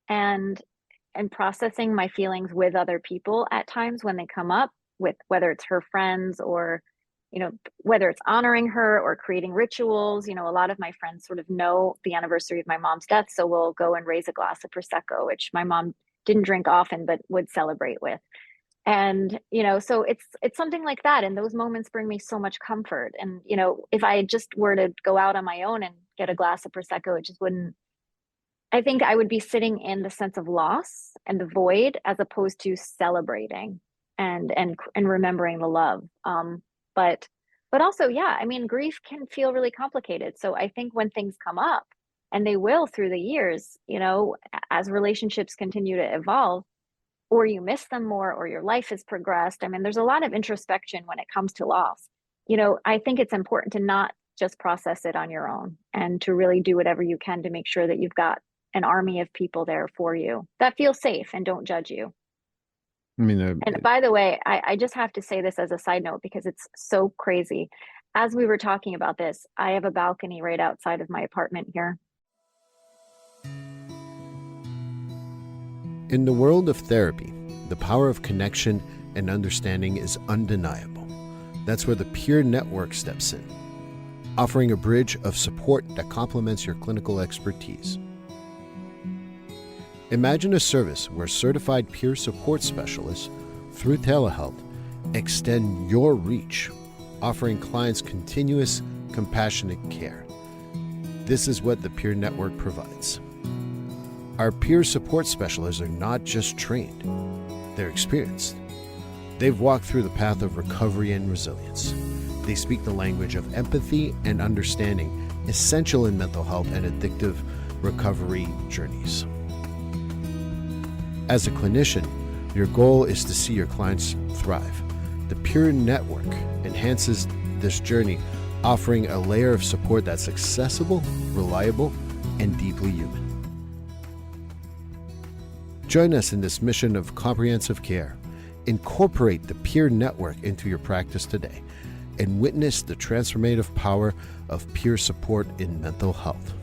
and processing my feelings with other people at times when they come up, with whether it's her friends, or whether it's honoring her or creating rituals. A lot of my friends sort of know the anniversary of my mom's death, so we'll go and raise a glass of prosecco, which my mom didn't drink often but would celebrate with. And so it's something like that, and those moments bring me so much comfort. And if I just were to go out on my own and get a glass of prosecco, it just wouldn't. I think I would be sitting in the sense of loss and the void, as opposed to celebrating and remembering the love. But also, yeah, I mean, grief can feel really complicated. So I think when things come up, and they will through the years, as relationships continue to evolve, or you miss them more, or your life has progressed. I mean, there's a lot of introspection when it comes to loss. I think it's important to not just process it on your own, and to really do whatever you can to make sure that you've got an army of people there for you that feel safe and don't judge you. I mean, And by the way, I just have to say this as a side note, because it's so crazy. As we were talking about this, I have a balcony right outside of my apartment here. in the world of therapy, the power of connection and understanding is undeniable. That's where the Peer Network steps in, offering a bridge of support that complements your clinical expertise. Imagine a service where certified peer support specialists, through telehealth, extend your reach, offering clients continuous, compassionate care. This is what the Peer Network provides. Our peer support specialists are not just trained, they're experienced. They've walked through the path of recovery and resilience. They speak the language of empathy and understanding, essential in mental health and addictive recovery journeys. As a clinician, your goal is to see your clients thrive. The Peer Network enhances this journey, offering a layer of support that's accessible, reliable, and deeply human. Join us in this mission of comprehensive care. Incorporate the Peer Network into your practice today and witness the transformative power of peer support in mental health.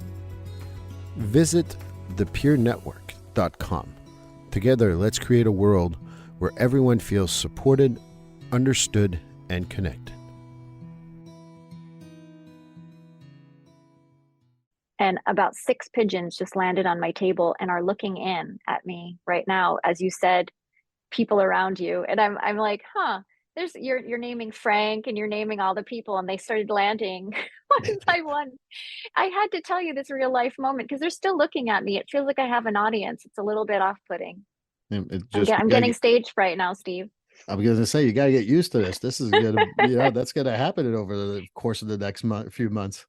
Visit thepeernetwork.com. Together, let's create a world where everyone feels supported, understood, and connected. And about 6 pigeons just landed on my table and are looking in at me right now. As you said, people around you. And I'm like, there's you're naming Frank, and you're naming all the people, and they started landing one by one. I had to tell you this real life moment, because they're still looking at me. It feels like I have an audience. It's a little bit off-putting. I'm getting stage fright now, Steve. I was going to say, you got to get used to this. This is going to, that's going to happen over the course of the next few months.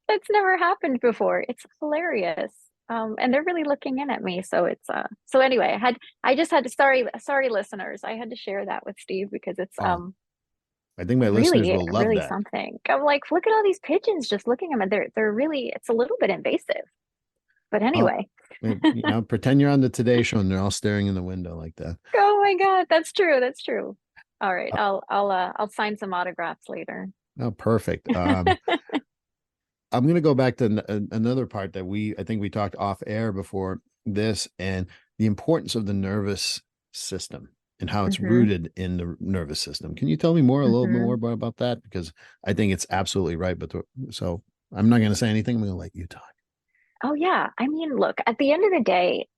It's never happened before. It's hilarious. And they're really looking in at me. So it's so anyway, I just had to, sorry listeners. I had to share that with Steve, because it's I think my really, listeners will love really that. something. I'm like, look at all these pigeons just looking at me. They're really, it's a little bit invasive. But anyway. Pretend you're on the Today Show and they're all staring in the window like that. Oh my God, that's true. That's true. All right. I'll sign some autographs later. Oh, perfect. I'm going to go back to another part that I think we talked off air before this, and the importance of the nervous system and how it's rooted in the nervous system. Can you tell me a little bit more about that? Because I think it's absolutely right. So I'm not going to say anything. I'm going to let you talk. Oh yeah. I mean, look, at the end of the day,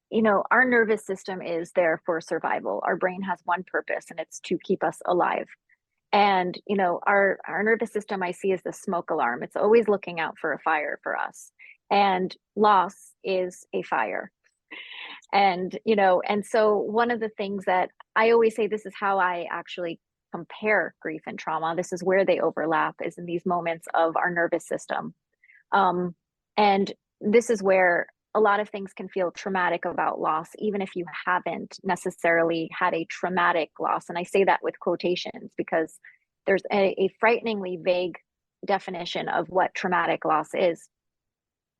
our nervous system is there for survival. Our brain has one purpose, and it's to keep us alive. And, our nervous system, I see, as the smoke alarm. It's always looking out for a fire for us. And loss is a fire. And, and so one of the things that I always say, this is how I actually compare grief and trauma. This is where they overlap, is in these moments of our nervous system. And this is where a lot of things can feel traumatic about loss, even if you haven't necessarily had a traumatic loss. And I say that with quotations because there's a frighteningly vague definition of what traumatic loss is.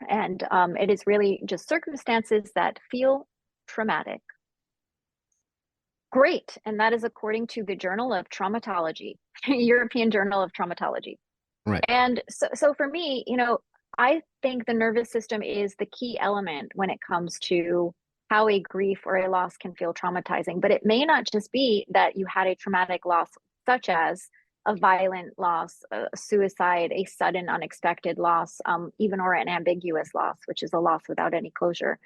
And it is really just circumstances that feel traumatic. Great. And that is according to the Journal of Traumatology, European Journal of Traumatology. Right. And so for me, I think the nervous system is the key element when it comes to how a grief or a loss can feel traumatizing. But it may not just be that you had a traumatic loss, such as a violent loss, a suicide, a sudden unexpected loss, even or an ambiguous loss, which is a loss without any closure.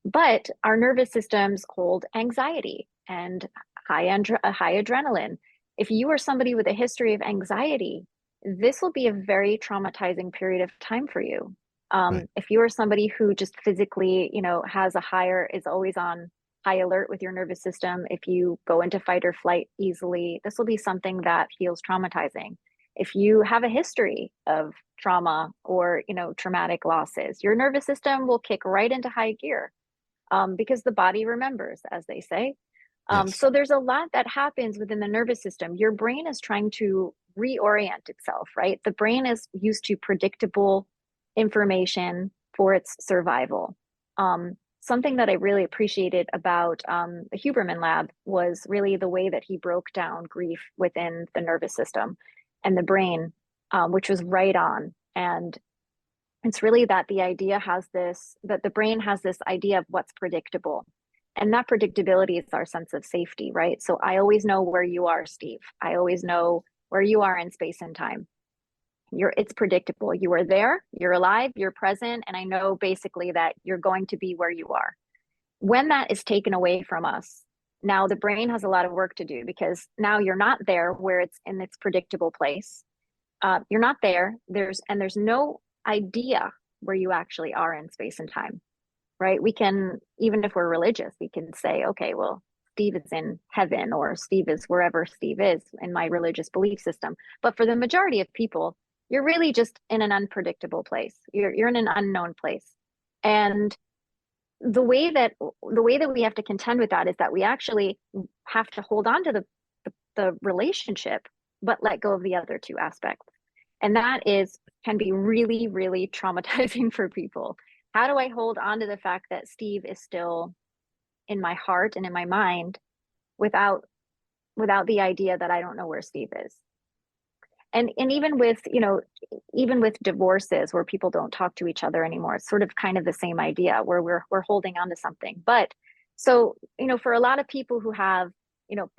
But our nervous systems hold anxiety and high adrenaline. If you are somebody with a history of anxiety, this will be a very traumatizing period of time for you. Right. If you are somebody who just physically, has is always on high alert with your nervous system, if you go into fight or flight easily, this will be something that feels traumatizing. If you have a history of trauma or, traumatic losses, your nervous system will kick right into high gear, because the body remembers, as they say. Yes. So there's a lot that happens within the nervous system. Your brain is trying to reorient itself, right? The brain is used to predictable information for its survival. Something that I really appreciated about the Huberman lab was really the way that he broke down grief within the nervous system and the brain, which was right on. And it's really that that the brain has this idea of what's predictable. And that predictability is our sense of safety, right? So I always know where you are, Steve. I always know where you are in space and time. It's predictable. You are there, you're alive, you're present, and I know basically that you're going to be where you are. When that is taken away from us, now the brain has a lot of work to do, because now you're not there where it's in its predictable place. You're not there. There's no idea where you actually are in space and time, right? We can, even if we're religious, we can say, okay, well, Steve is in heaven, or Steve is wherever Steve is in my religious belief system. But for the majority of people, you're really just in an unpredictable place. You're in an unknown place. And the way that we have to contend with that is that we actually have to hold on to the relationship, but let go of the other two aspects. And that can be really, really traumatizing for people. How do I hold on to the fact that Steve is still in my heart and in my mind without the idea that I don't know where Steve is? And even with divorces where people don't talk to each other anymore, it's sort of kind of the same idea, where we're holding on to something. But so, for a lot of people who have,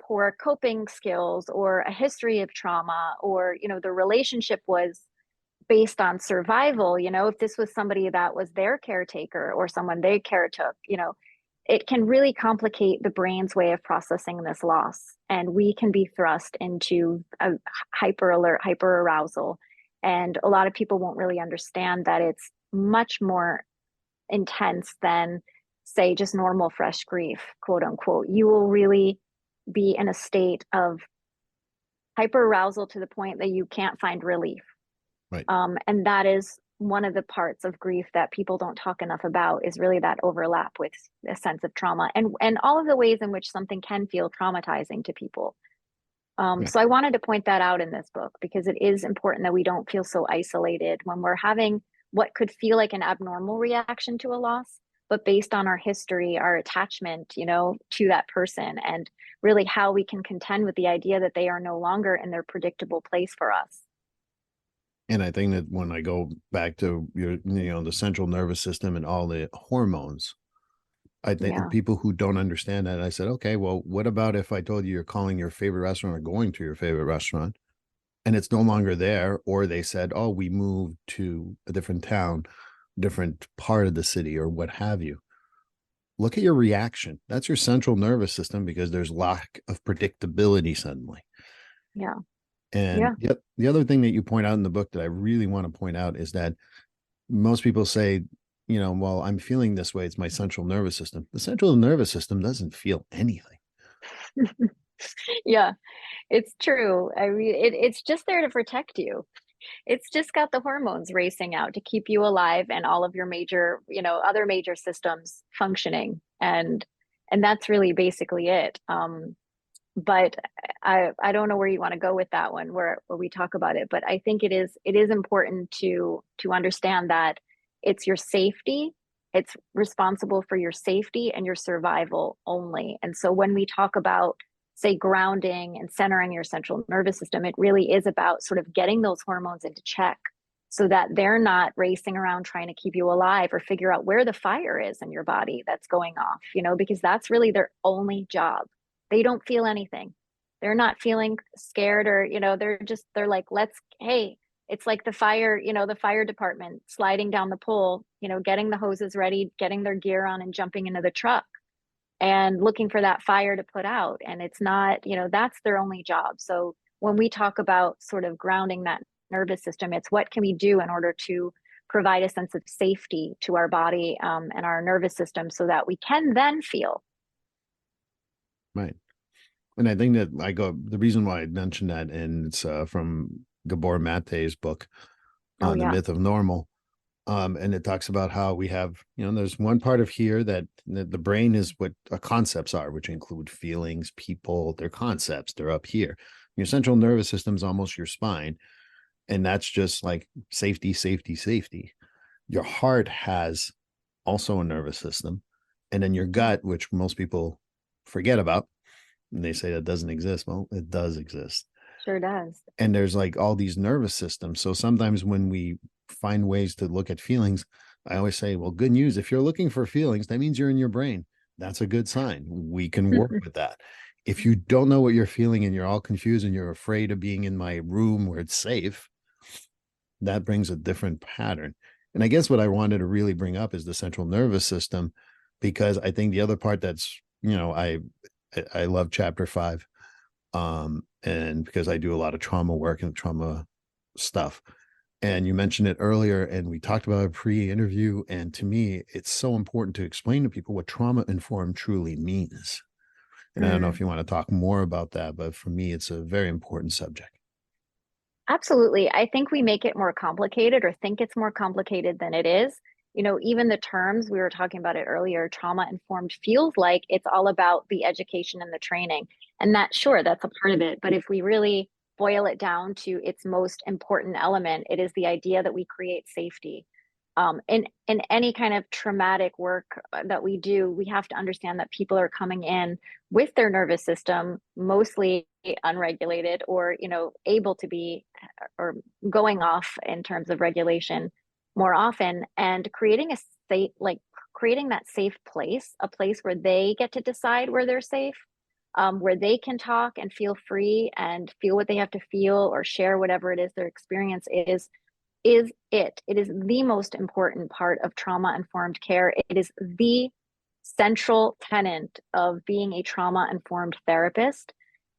poor coping skills or a history of trauma, or, the relationship was based on survival, if this was somebody that was their caretaker or someone they care took, it can really complicate the brain's way of processing this loss. And we can be thrust into a hyper alert, hyper arousal. And a lot of people won't really understand that it's much more intense than, say, just normal fresh grief, quote unquote. You will really be in a state of hyper arousal to the point that you can't find relief. Right. And that is one of the parts of grief that people don't talk enough about, is really that overlap with a sense of trauma, and all of the ways in which something can feel traumatizing to people. Right. So I wanted to point that out in this book, because it is important that we don't feel so isolated when we're having what could feel like an abnormal reaction to a loss, but based on our history, our attachment, to that person, and really how we can contend with the idea that they are no longer in their predictable place for us. And I think that when I go back to the central nervous system and all the hormones, I think people who don't understand that, I said, okay, well, what about if I told you you're calling your favorite restaurant or going to your favorite restaurant and it's no longer there? Or they said, oh, we moved to a different town, different part of the city, or what have you. Look at your reaction. That's your central nervous system, because there's lack of predictability suddenly. Yeah. And the other thing that you point out in the book that I really want to point out is that most people say well, I'm feeling this way. It's my central nervous system. The central nervous system doesn't feel anything. Yeah, it's true. I mean, it's just there to protect you. It's just got the hormones racing out to keep you alive and all of your major, other major systems functioning. And that's really basically it. But I don't know where you want to go with that one, where we talk about it. But I think it is important to understand that it's your safety. It's responsible for your safety and your survival only. And so when we talk about, say, grounding and centering your central nervous system, it really is about sort of getting those hormones into check so that they're not racing around trying to keep you alive or figure out where the fire is in your body that's going off, because that's really their only job. They don't feel anything. They're not feeling scared or, they're like, hey, it's like the fire department sliding down the pole, getting the hoses ready, getting their gear on and jumping into the truck and looking for that fire to put out. And it's not, that's their only job. So when we talk about sort of grounding that nervous system, it's what can we do in order to provide a sense of safety to our body and our nervous system so that we can then feel. Right. And I think that the reason why I mentioned that, and it's from Gabor Mate's book on the myth of normal. And it talks about how we have, there's one part of here that the brain is what concepts are, which include feelings, people, they're concepts, they're up here. Your central nervous system is almost your spine. And that's just like safety, safety, safety. Your heart has also a nervous system. And then your gut, which most people forget about, and they say that doesn't exist. Well, it does exist. Sure does. And there's like all these nervous systems. So sometimes when we find ways to look at feelings, I always say, well, good news. If you're looking for feelings, that means you're in your brain. That's a good sign. We can work with that. If you don't know what you're feeling and you're all confused and you're afraid of being in my room where it's safe, that brings a different pattern. And I guess what I wanted to really bring up is the central nervous system, because I think the other part that's, I love chapter 5. And because I do a lot of trauma work and trauma stuff. And you mentioned it earlier, and we talked about a pre-interview. And to me, it's so important to explain to people what trauma-informed truly means. And I don't know if you want to talk more about that, but for me, it's a very important subject. Absolutely. I think we make it more complicated or think it's more complicated than it is. Even the terms, we were talking about it earlier, trauma informed feels like it's all about the education and the training. And sure, that's a part of it. But if we really boil it down to its most important element, it is the idea that we create safety. In any kind of traumatic work that we do, we have to understand that people are coming in with their nervous system mostly unregulated or, able to be or going off in terms of regulation more often, and creating creating that safe place, a place where they get to decide where they're safe, where they can talk and feel free and feel what they have to feel or share whatever it is their experience is it. It is the most important part of trauma-informed care. It is the central tenet of being a trauma-informed therapist.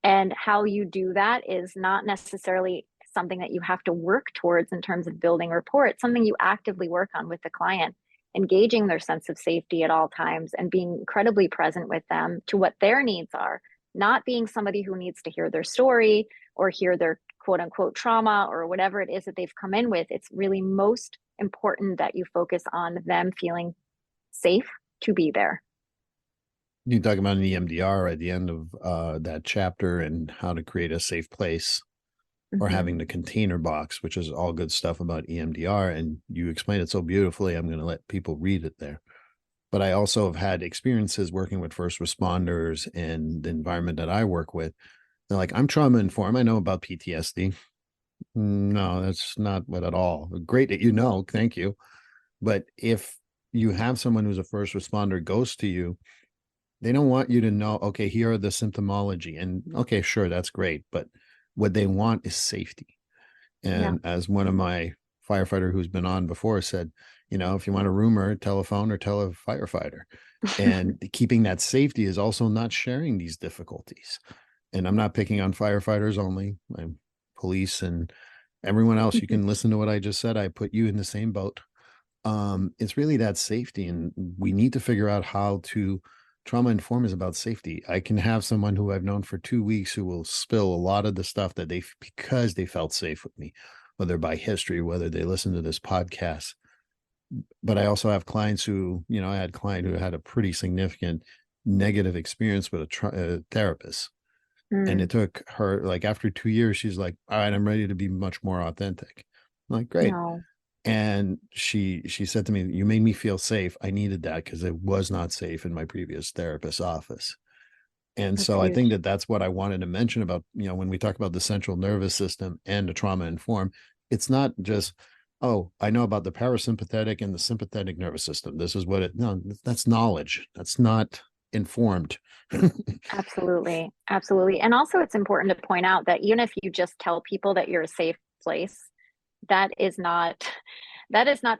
And how you do that is not necessarily something that you have to work towards in terms of building rapport. It's something you actively work on with the client, engaging their sense of safety at all times and being incredibly present with them to what their needs are, not being somebody who needs to hear their story or hear their quote unquote trauma or whatever it is that they've come in with. It's really most important that you focus on them feeling safe to be there. You talk about an EMDR at the end of that chapter and how to create a safe place, or having the container box, which is all good stuff about EMDR. And you explained it so beautifully. I'm going to let people read it there. But I also have had experiences working with first responders and the environment that I work with. They're like, I'm trauma informed. I know about PTSD. No, that's not what at all. Great that you know. Thank you. But if you have someone who's a first responder goes to you, they don't want you to know, okay, here are the symptomology. And okay, sure, that's great. But what they want is safety. And as one of my firefighter who's been on before said, if you want a rumor, telephone or tell a firefighter. And keeping that safety is also not sharing these difficulties. And I'm not picking on firefighters only. I'm police and everyone else. You can listen to what I just said. I put you in the same boat. It's really that safety, and we need to figure out how to trauma inform is about safety. I can have someone who I've known for 2 weeks who will spill a lot of the stuff that because they felt safe with me, whether by history, whether they listen to this podcast. But I also have clients who, I had a client who had a pretty significant negative experience with a therapist. And it took her, like, after 2 years, she's like, all right, I'm ready to be much more authentic. I'm like, great. No. And she said to me, you made me feel safe. I needed that because it was not safe in my previous therapist's office. And That's so I huge. think that that's what I wanted to mention about, when we talk about the central nervous system and the trauma informed, it's not just, oh, I know about the parasympathetic and the sympathetic nervous system. This is no, that's knowledge. That's not informed. Absolutely. Absolutely. And also it's important to point out that even if you just tell people that you're a safe place, that is not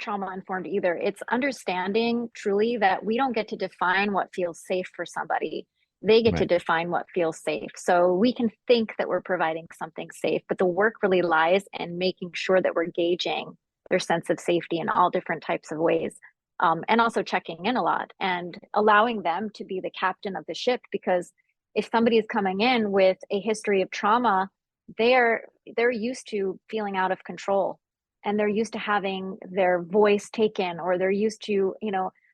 trauma informed either. It's understanding truly that we don't get to define what feels safe for somebody. They get to Right. define what feels safe. So we can think that we're providing something safe, but the work really lies in making sure that we're gauging their sense of safety in all different types of ways. And also checking in a lot and allowing them to be the captain of the ship, because if somebody is coming in with a history of trauma, they're used to feeling out of control, and they're used to having their voice taken, or they're used to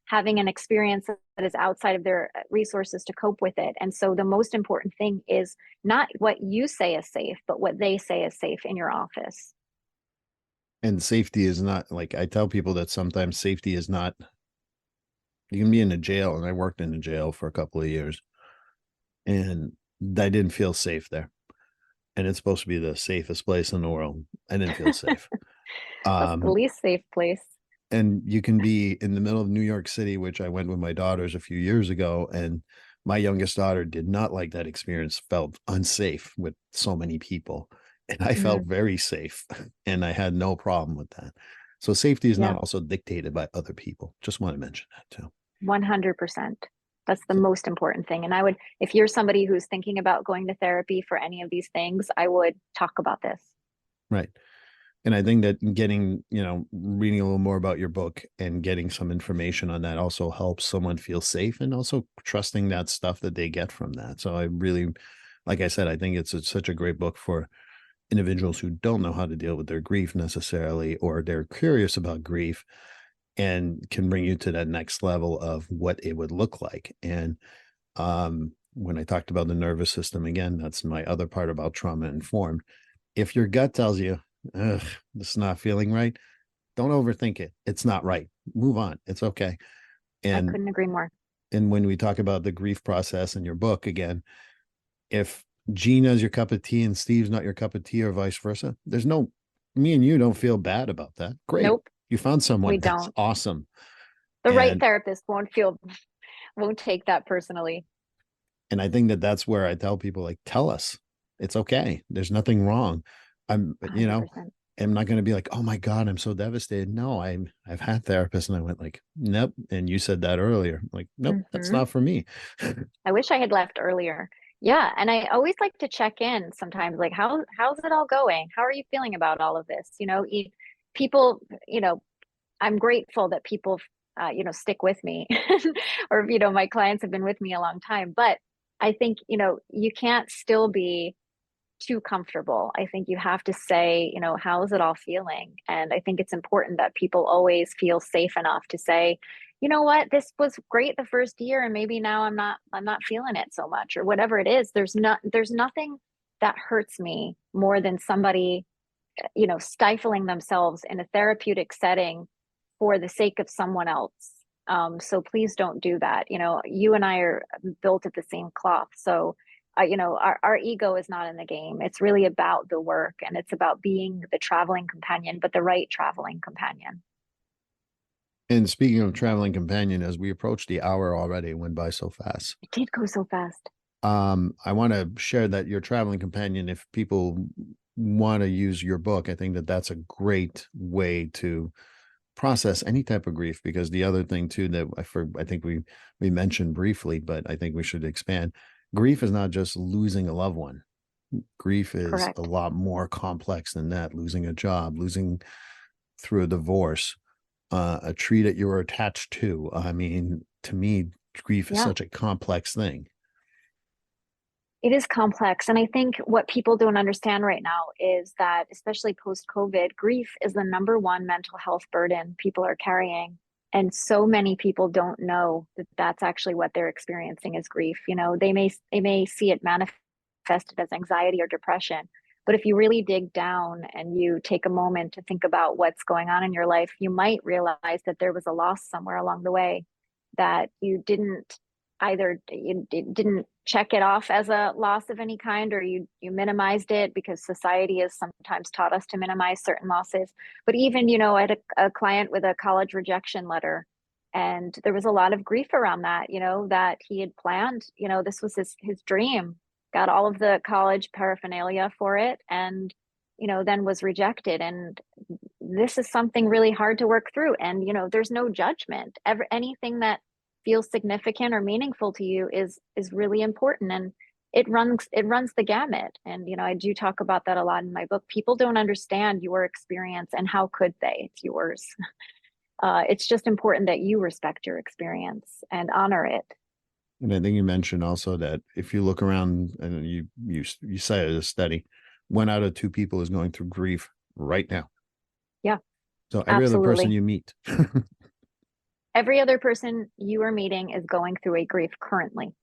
having an experience that is outside of their resources to cope with it. And so the most important thing is not what you say is safe, but what they say is safe in your office. And safety is not, like, I tell people that sometimes safety is not, you can be in a jail, and I worked in a jail for a couple of years, and I didn't feel safe there. And it's supposed to be the safest place in the world. I didn't feel safe. That's the least safe place. And you can be in the middle of New York City, which I went with my daughters a few years ago, and my youngest daughter did not like that experience, felt unsafe with so many people. And I felt very safe, and I had no problem with that. So safety is not also dictated by other people. Just want to mention that too. 100%. That's the most important thing. And I would, if you're somebody who's thinking about going to therapy for any of these things, I would talk about this. Right. And I think that getting, reading a little more about your book and getting some information on that also helps someone feel safe, and also trusting that stuff that they get from that. So I really, like I said, I think it's such a great book for individuals who don't know how to deal with their grief necessarily, or they're curious about grief, and can bring you to that next level of what it would look like. And when I talked about the nervous system, again, that's my other part about trauma informed. If your gut tells you, ugh, this is not feeling right, don't overthink it. It's not right. Move on. It's okay. And I couldn't agree more. And when we talk about the grief process in your book, again, if Gina's your cup of tea and Steve's not your cup of tea, or vice versa, me and you don't feel bad about that. Great. Nope. You found someone. We That's don't. awesome. The right therapist won't take that personally. And I think that that's where I tell people, like, tell us it's okay. There's nothing wrong. I'm 100%. not going to be like, oh my God, I'm so devastated. No, I've had therapists, and I went like, nope. And you said that earlier, like, nope, that's not for me. I wish I had left earlier. Yeah. And I always like to check in sometimes, like, how's it all going? How are you feeling about all of this? People, I'm grateful that people, stick with me or, my clients have been with me a long time, but I think, you can't still be too comfortable. I think you have to say, how's it all feeling? And I think it's important that people always feel safe enough to say, you know what, this was great the first year, and maybe now I'm not feeling it so much, or whatever it is. There's nothing that hurts me more than somebody, stifling themselves in a therapeutic setting for the sake of someone else. So please don't do that. You and I are built of the same cloth. So our ego is not in the game. It's really about the work, and it's about being the traveling companion, but the right traveling companion. And speaking of traveling companion, as we approach the hour already, it went by so fast. It did go so fast. I want to share that your traveling companion, if people want to use your book, I think that that's a great way to process any type of grief, because the other thing too that I think we mentioned briefly, but I think we should expand. Grief is not just losing a loved one. Grief is Correct. a lot more complex than that. Losing a job, losing through a divorce, a tree that you were attached to. I mean, to me, grief is Yeah. such a complex thing. It is complex. And I think what people don't understand right now is that, especially post-COVID, grief is the number one mental health burden people are carrying. And so many people don't know that that's actually what they're experiencing is grief. You know, they may see it manifested as anxiety or depression. But if you really dig down and you take a moment to think about what's going on in your life, you might realize that there was a loss somewhere along the way that you didn't either you didn't check it off as a loss of any kind, or you minimized it because society has sometimes taught us to minimize certain losses. But even, you know, I had a client with a college rejection letter, and there was a lot of grief around that, you know, that he had planned, you know, this was his dream, got all of the college paraphernalia for it, and you know, then was rejected. And this is something really hard to work through. And you know, there's no judgment. Anything that feels significant or meaningful to you is really important, and it runs the gamut. And you know, I do talk about that a lot in my book. People don't understand your experience, and how could they? It's yours. It's just important that you respect your experience and honor it. And I think you mentioned also that if you look around and you cited a study, 1 out of 2 people is going through grief right now. Yeah, So every other person absolutely. you meet. Every other person you are meeting is going through a grief currently.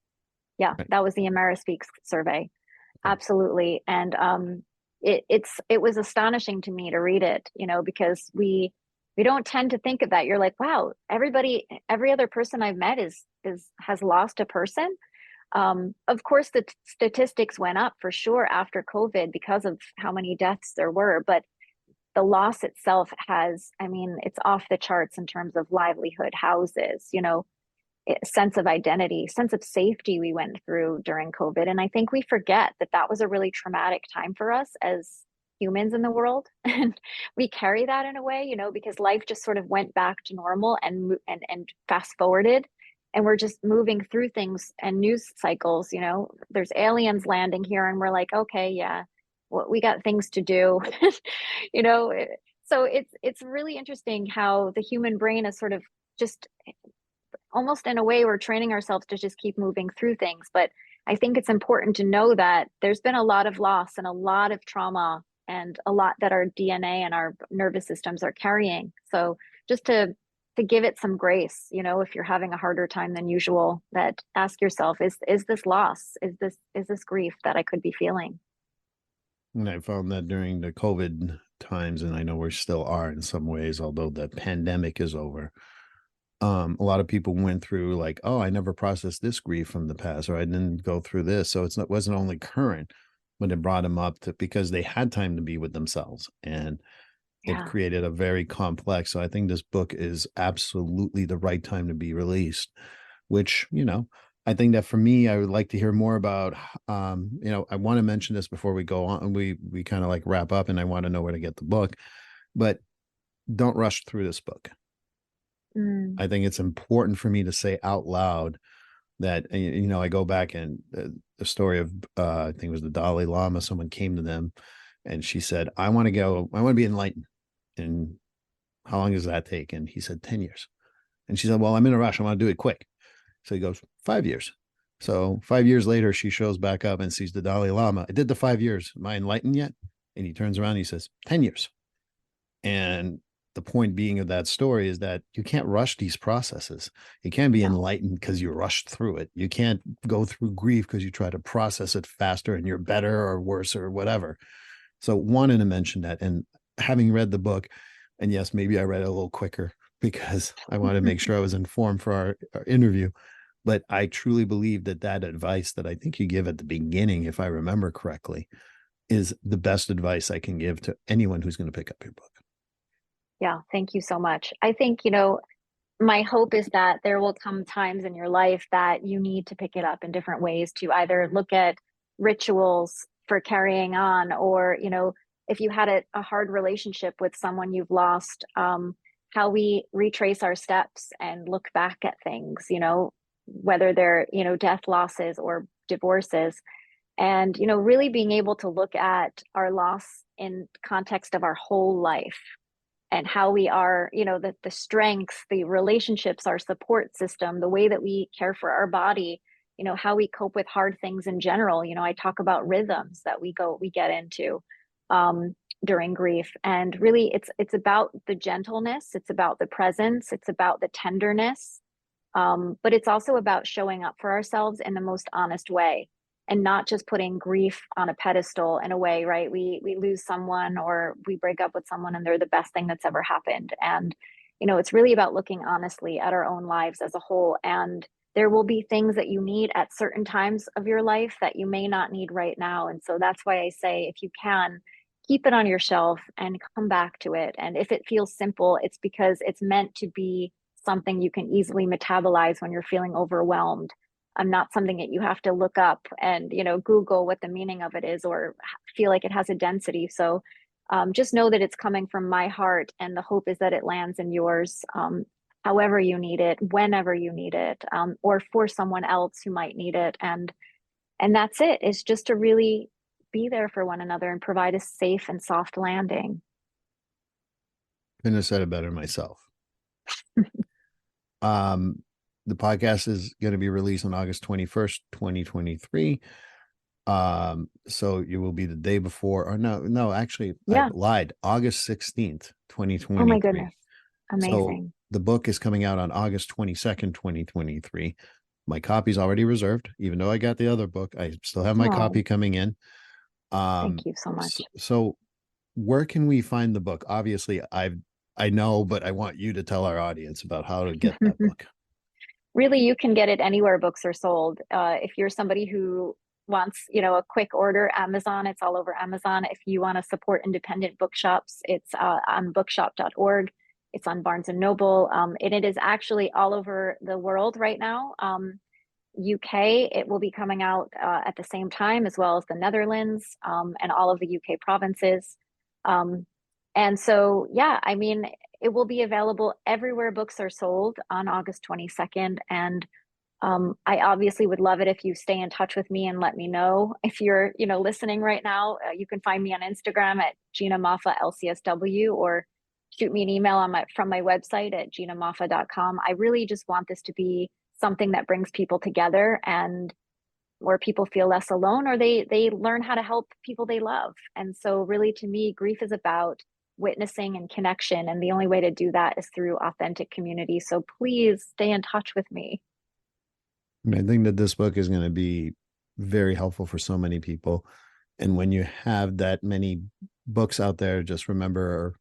Yeah, Right. that was the Amerispeaks survey. Absolutely. And it was astonishing to me to read it, you know, because we don't tend to think of that. You're like, wow, every other person I've met has lost a person. Of course, the statistics went up for sure after COVID because of how many deaths there were, but the loss itself has, I mean, it's off the charts in terms of livelihood, houses, you know, sense of identity, sense of safety we went through during COVID. And I think we forget that that was a really traumatic time for us as humans in the world. And we carry that in a way, you know, because life just sort of went back to normal and fast forwarded. And we're just moving through things and news cycles, you know, there's aliens landing here and we're like, okay, yeah, well, we got things to do, you know. So it's really interesting how the human brain is sort of just almost in a way we're training ourselves to just keep moving through things. But I think it's important to know that there's been a lot of loss and a lot of trauma and a lot that our DNA and our nervous systems are carrying. So just to give it some grace, you know, if you're having a harder time than usual, that ask yourself, is this loss? Is this grief that I could be feeling? And I found that during the COVID times, and I know we still are in some ways, although the pandemic is over. A lot of people went through like, oh, I never processed this grief from the past, or I didn't go through this. So it wasn't only current, but it brought them up to because they had time to be with themselves. And it Yeah. created a very complex. So I think this book is absolutely the right time to be released, which, you know, I think that for me, I would like to hear more about, you know, I want to mention this before we go on. We kind of like wrap up and I want to know where to get the book, but don't rush through this book. Mm. I think it's important for me to say out loud that, you know, I go back and the story of, I think it was the Dalai Lama, someone came to them and she said, I want to be enlightened. And how long does that take? And he said, 10 years. And she said, well, I'm in a rush. I want to do it quick. So he goes, 5 years. So 5 years later, she shows back up and sees the Dalai Lama. I did the 5 years. Am I enlightened yet? And he turns around and he says, 10 years. And the point being of that story is that you can't rush these processes. You can't be No. enlightened because you rushed through it. You can't go through grief because you try to process it faster and you're better or worse or whatever. So wanted to mention that. And having read the book, and yes, maybe I read it a little quicker because I wanted to make sure I was informed for our interview. But I truly believe that that advice that I think you give at the beginning, if I remember correctly, is the best advice I can give to anyone who's going to pick up your book. Yeah, thank you so much. I think, you know, my hope is that there will come times in your life that you need to pick it up in different ways to either look at rituals for carrying on, or, you know, if you had a hard relationship with someone you've lost, how we retrace our steps and look back at things, you know, whether they're, you know, death, losses, or divorces. And, you know, really being able to look at our loss in context of our whole life, and how we are, the strengths, the relationships, our support system, the way that we care for our body, how we cope with hard things in general. I talk about rhythms that we get into during grief. And really it's about the gentleness, it's about the presence, it's about the tenderness. But it's also about showing up for ourselves in the most honest way, and not just putting grief on a pedestal in a way, right? We lose someone or we break up with someone and they're the best thing that's ever happened. And, it's really about looking honestly at our own lives as a whole. And there will be things that you need at certain times of your life that you may not need right now. And so that's why I say, if you can, keep it on your shelf and come back to it. And if it feels simple, it's because it's meant to be something you can easily metabolize when you're feeling overwhelmed. Not something that you have to look up and, Google what the meaning of it is or feel like it has a density. So just know that it's coming from my heart, and the hope is that it lands in yours, however you need it, whenever you need it, or for someone else who might need it. And that's it. It's just to really be there for one another and provide a safe and soft landing. Couldn't have said it better myself. The podcast is going to be released on August 21st, 2023. So it will be the day before, or no, actually, I lied. August 16th, 2023. Oh my goodness. Amazing. So the book is coming out on August 22nd, 2023. My copy's already reserved, even though I got the other book. I still have my copy coming in. Thank you so much. So where can we find the book? Obviously, I know, but I want you to tell our audience about how to get that book. Really, you can get it anywhere books are sold. If you're somebody who wants, a quick order, Amazon, it's all over Amazon. If you want to support independent bookshops, it's on bookshop.org. It's on Barnes and Noble. And it is actually all over the world right now. UK, it will be coming out at the same time, as well as the Netherlands and all of the UK provinces. And so, it will be available everywhere books are sold on August 22nd. And I obviously would love it if you stay in touch with me and let me know. If you're, listening right now, you can find me on Instagram at Gina Moffa LCSW, or shoot me an email from my website at ginamoffa.com. I really just want this to be something that brings people together, and where people feel less alone, or they learn how to help people they love. And so really, to me, grief is about witnessing and connection. And the only way to do that is through authentic community. So please stay in touch with me. I think that this book is going to be very helpful for so many people. And when you have that many books out there, just remember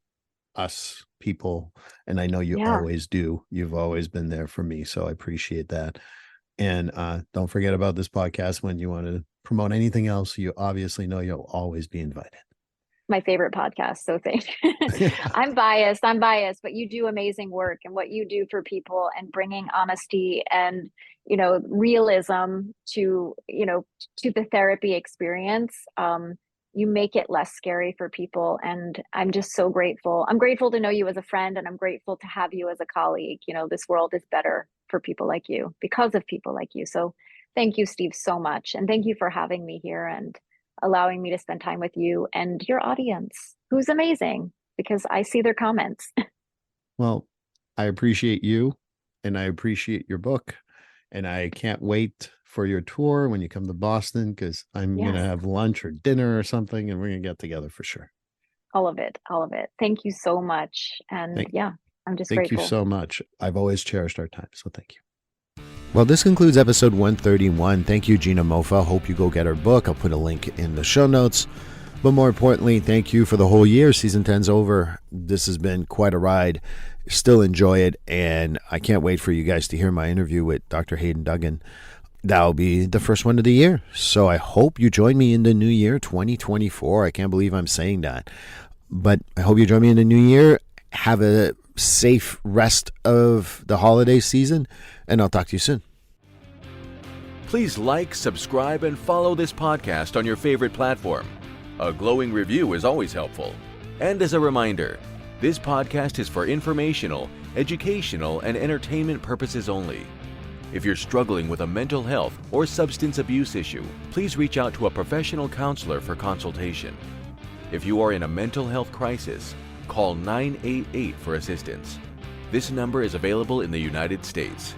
us people. And I know you always do. You've always been there for me. So I appreciate that. And don't forget about this podcast. When you want to promote anything else, you obviously know you'll always be invited. My favorite podcast. So thank you. I'm biased, but you do amazing work, and what you do for people and bringing honesty and, realism to the therapy experience. You make it less scary for people. And I'm just so grateful. I'm grateful to know you as a friend, and I'm grateful to have you as a colleague. This world is better for people like you, because of people like you. So thank you, Steve, so much. And thank you for having me here and allowing me to spend time with you and your audience, who's amazing, because I see their comments. Well, I appreciate you, and I appreciate your book, and I can't wait for your tour when you come to Boston, because I'm going to have lunch or dinner or something, and we're going to get together for sure. All of it. Thank you so much. And I'm just grateful. Thank you so much. I've always cherished our time. So thank you. Well, this concludes episode 131. Thank you, Gina Moffa. Hope you go get her book. I'll put a link in the show notes. But more importantly, thank you for the whole year. Season 10's over. This has been quite a ride. Still enjoy it. And I can't wait for you guys to hear my interview with Dr. Hayden Duggan. That'll be the first one of the year. So I hope you join me in the new year, 2024. I can't believe I'm saying that. But I hope you join me in the new year. Have a safe rest of the holiday season, and I'll talk to you soon. Please like, subscribe, and follow this podcast on your favorite platform. A glowing review is always helpful. And as a reminder, this podcast is for informational, educational, and entertainment purposes only. If you're struggling with a mental health or substance abuse issue, please reach out to a professional counselor for consultation. If you are in a mental health crisis, call 988 for assistance. This number is available in the United States.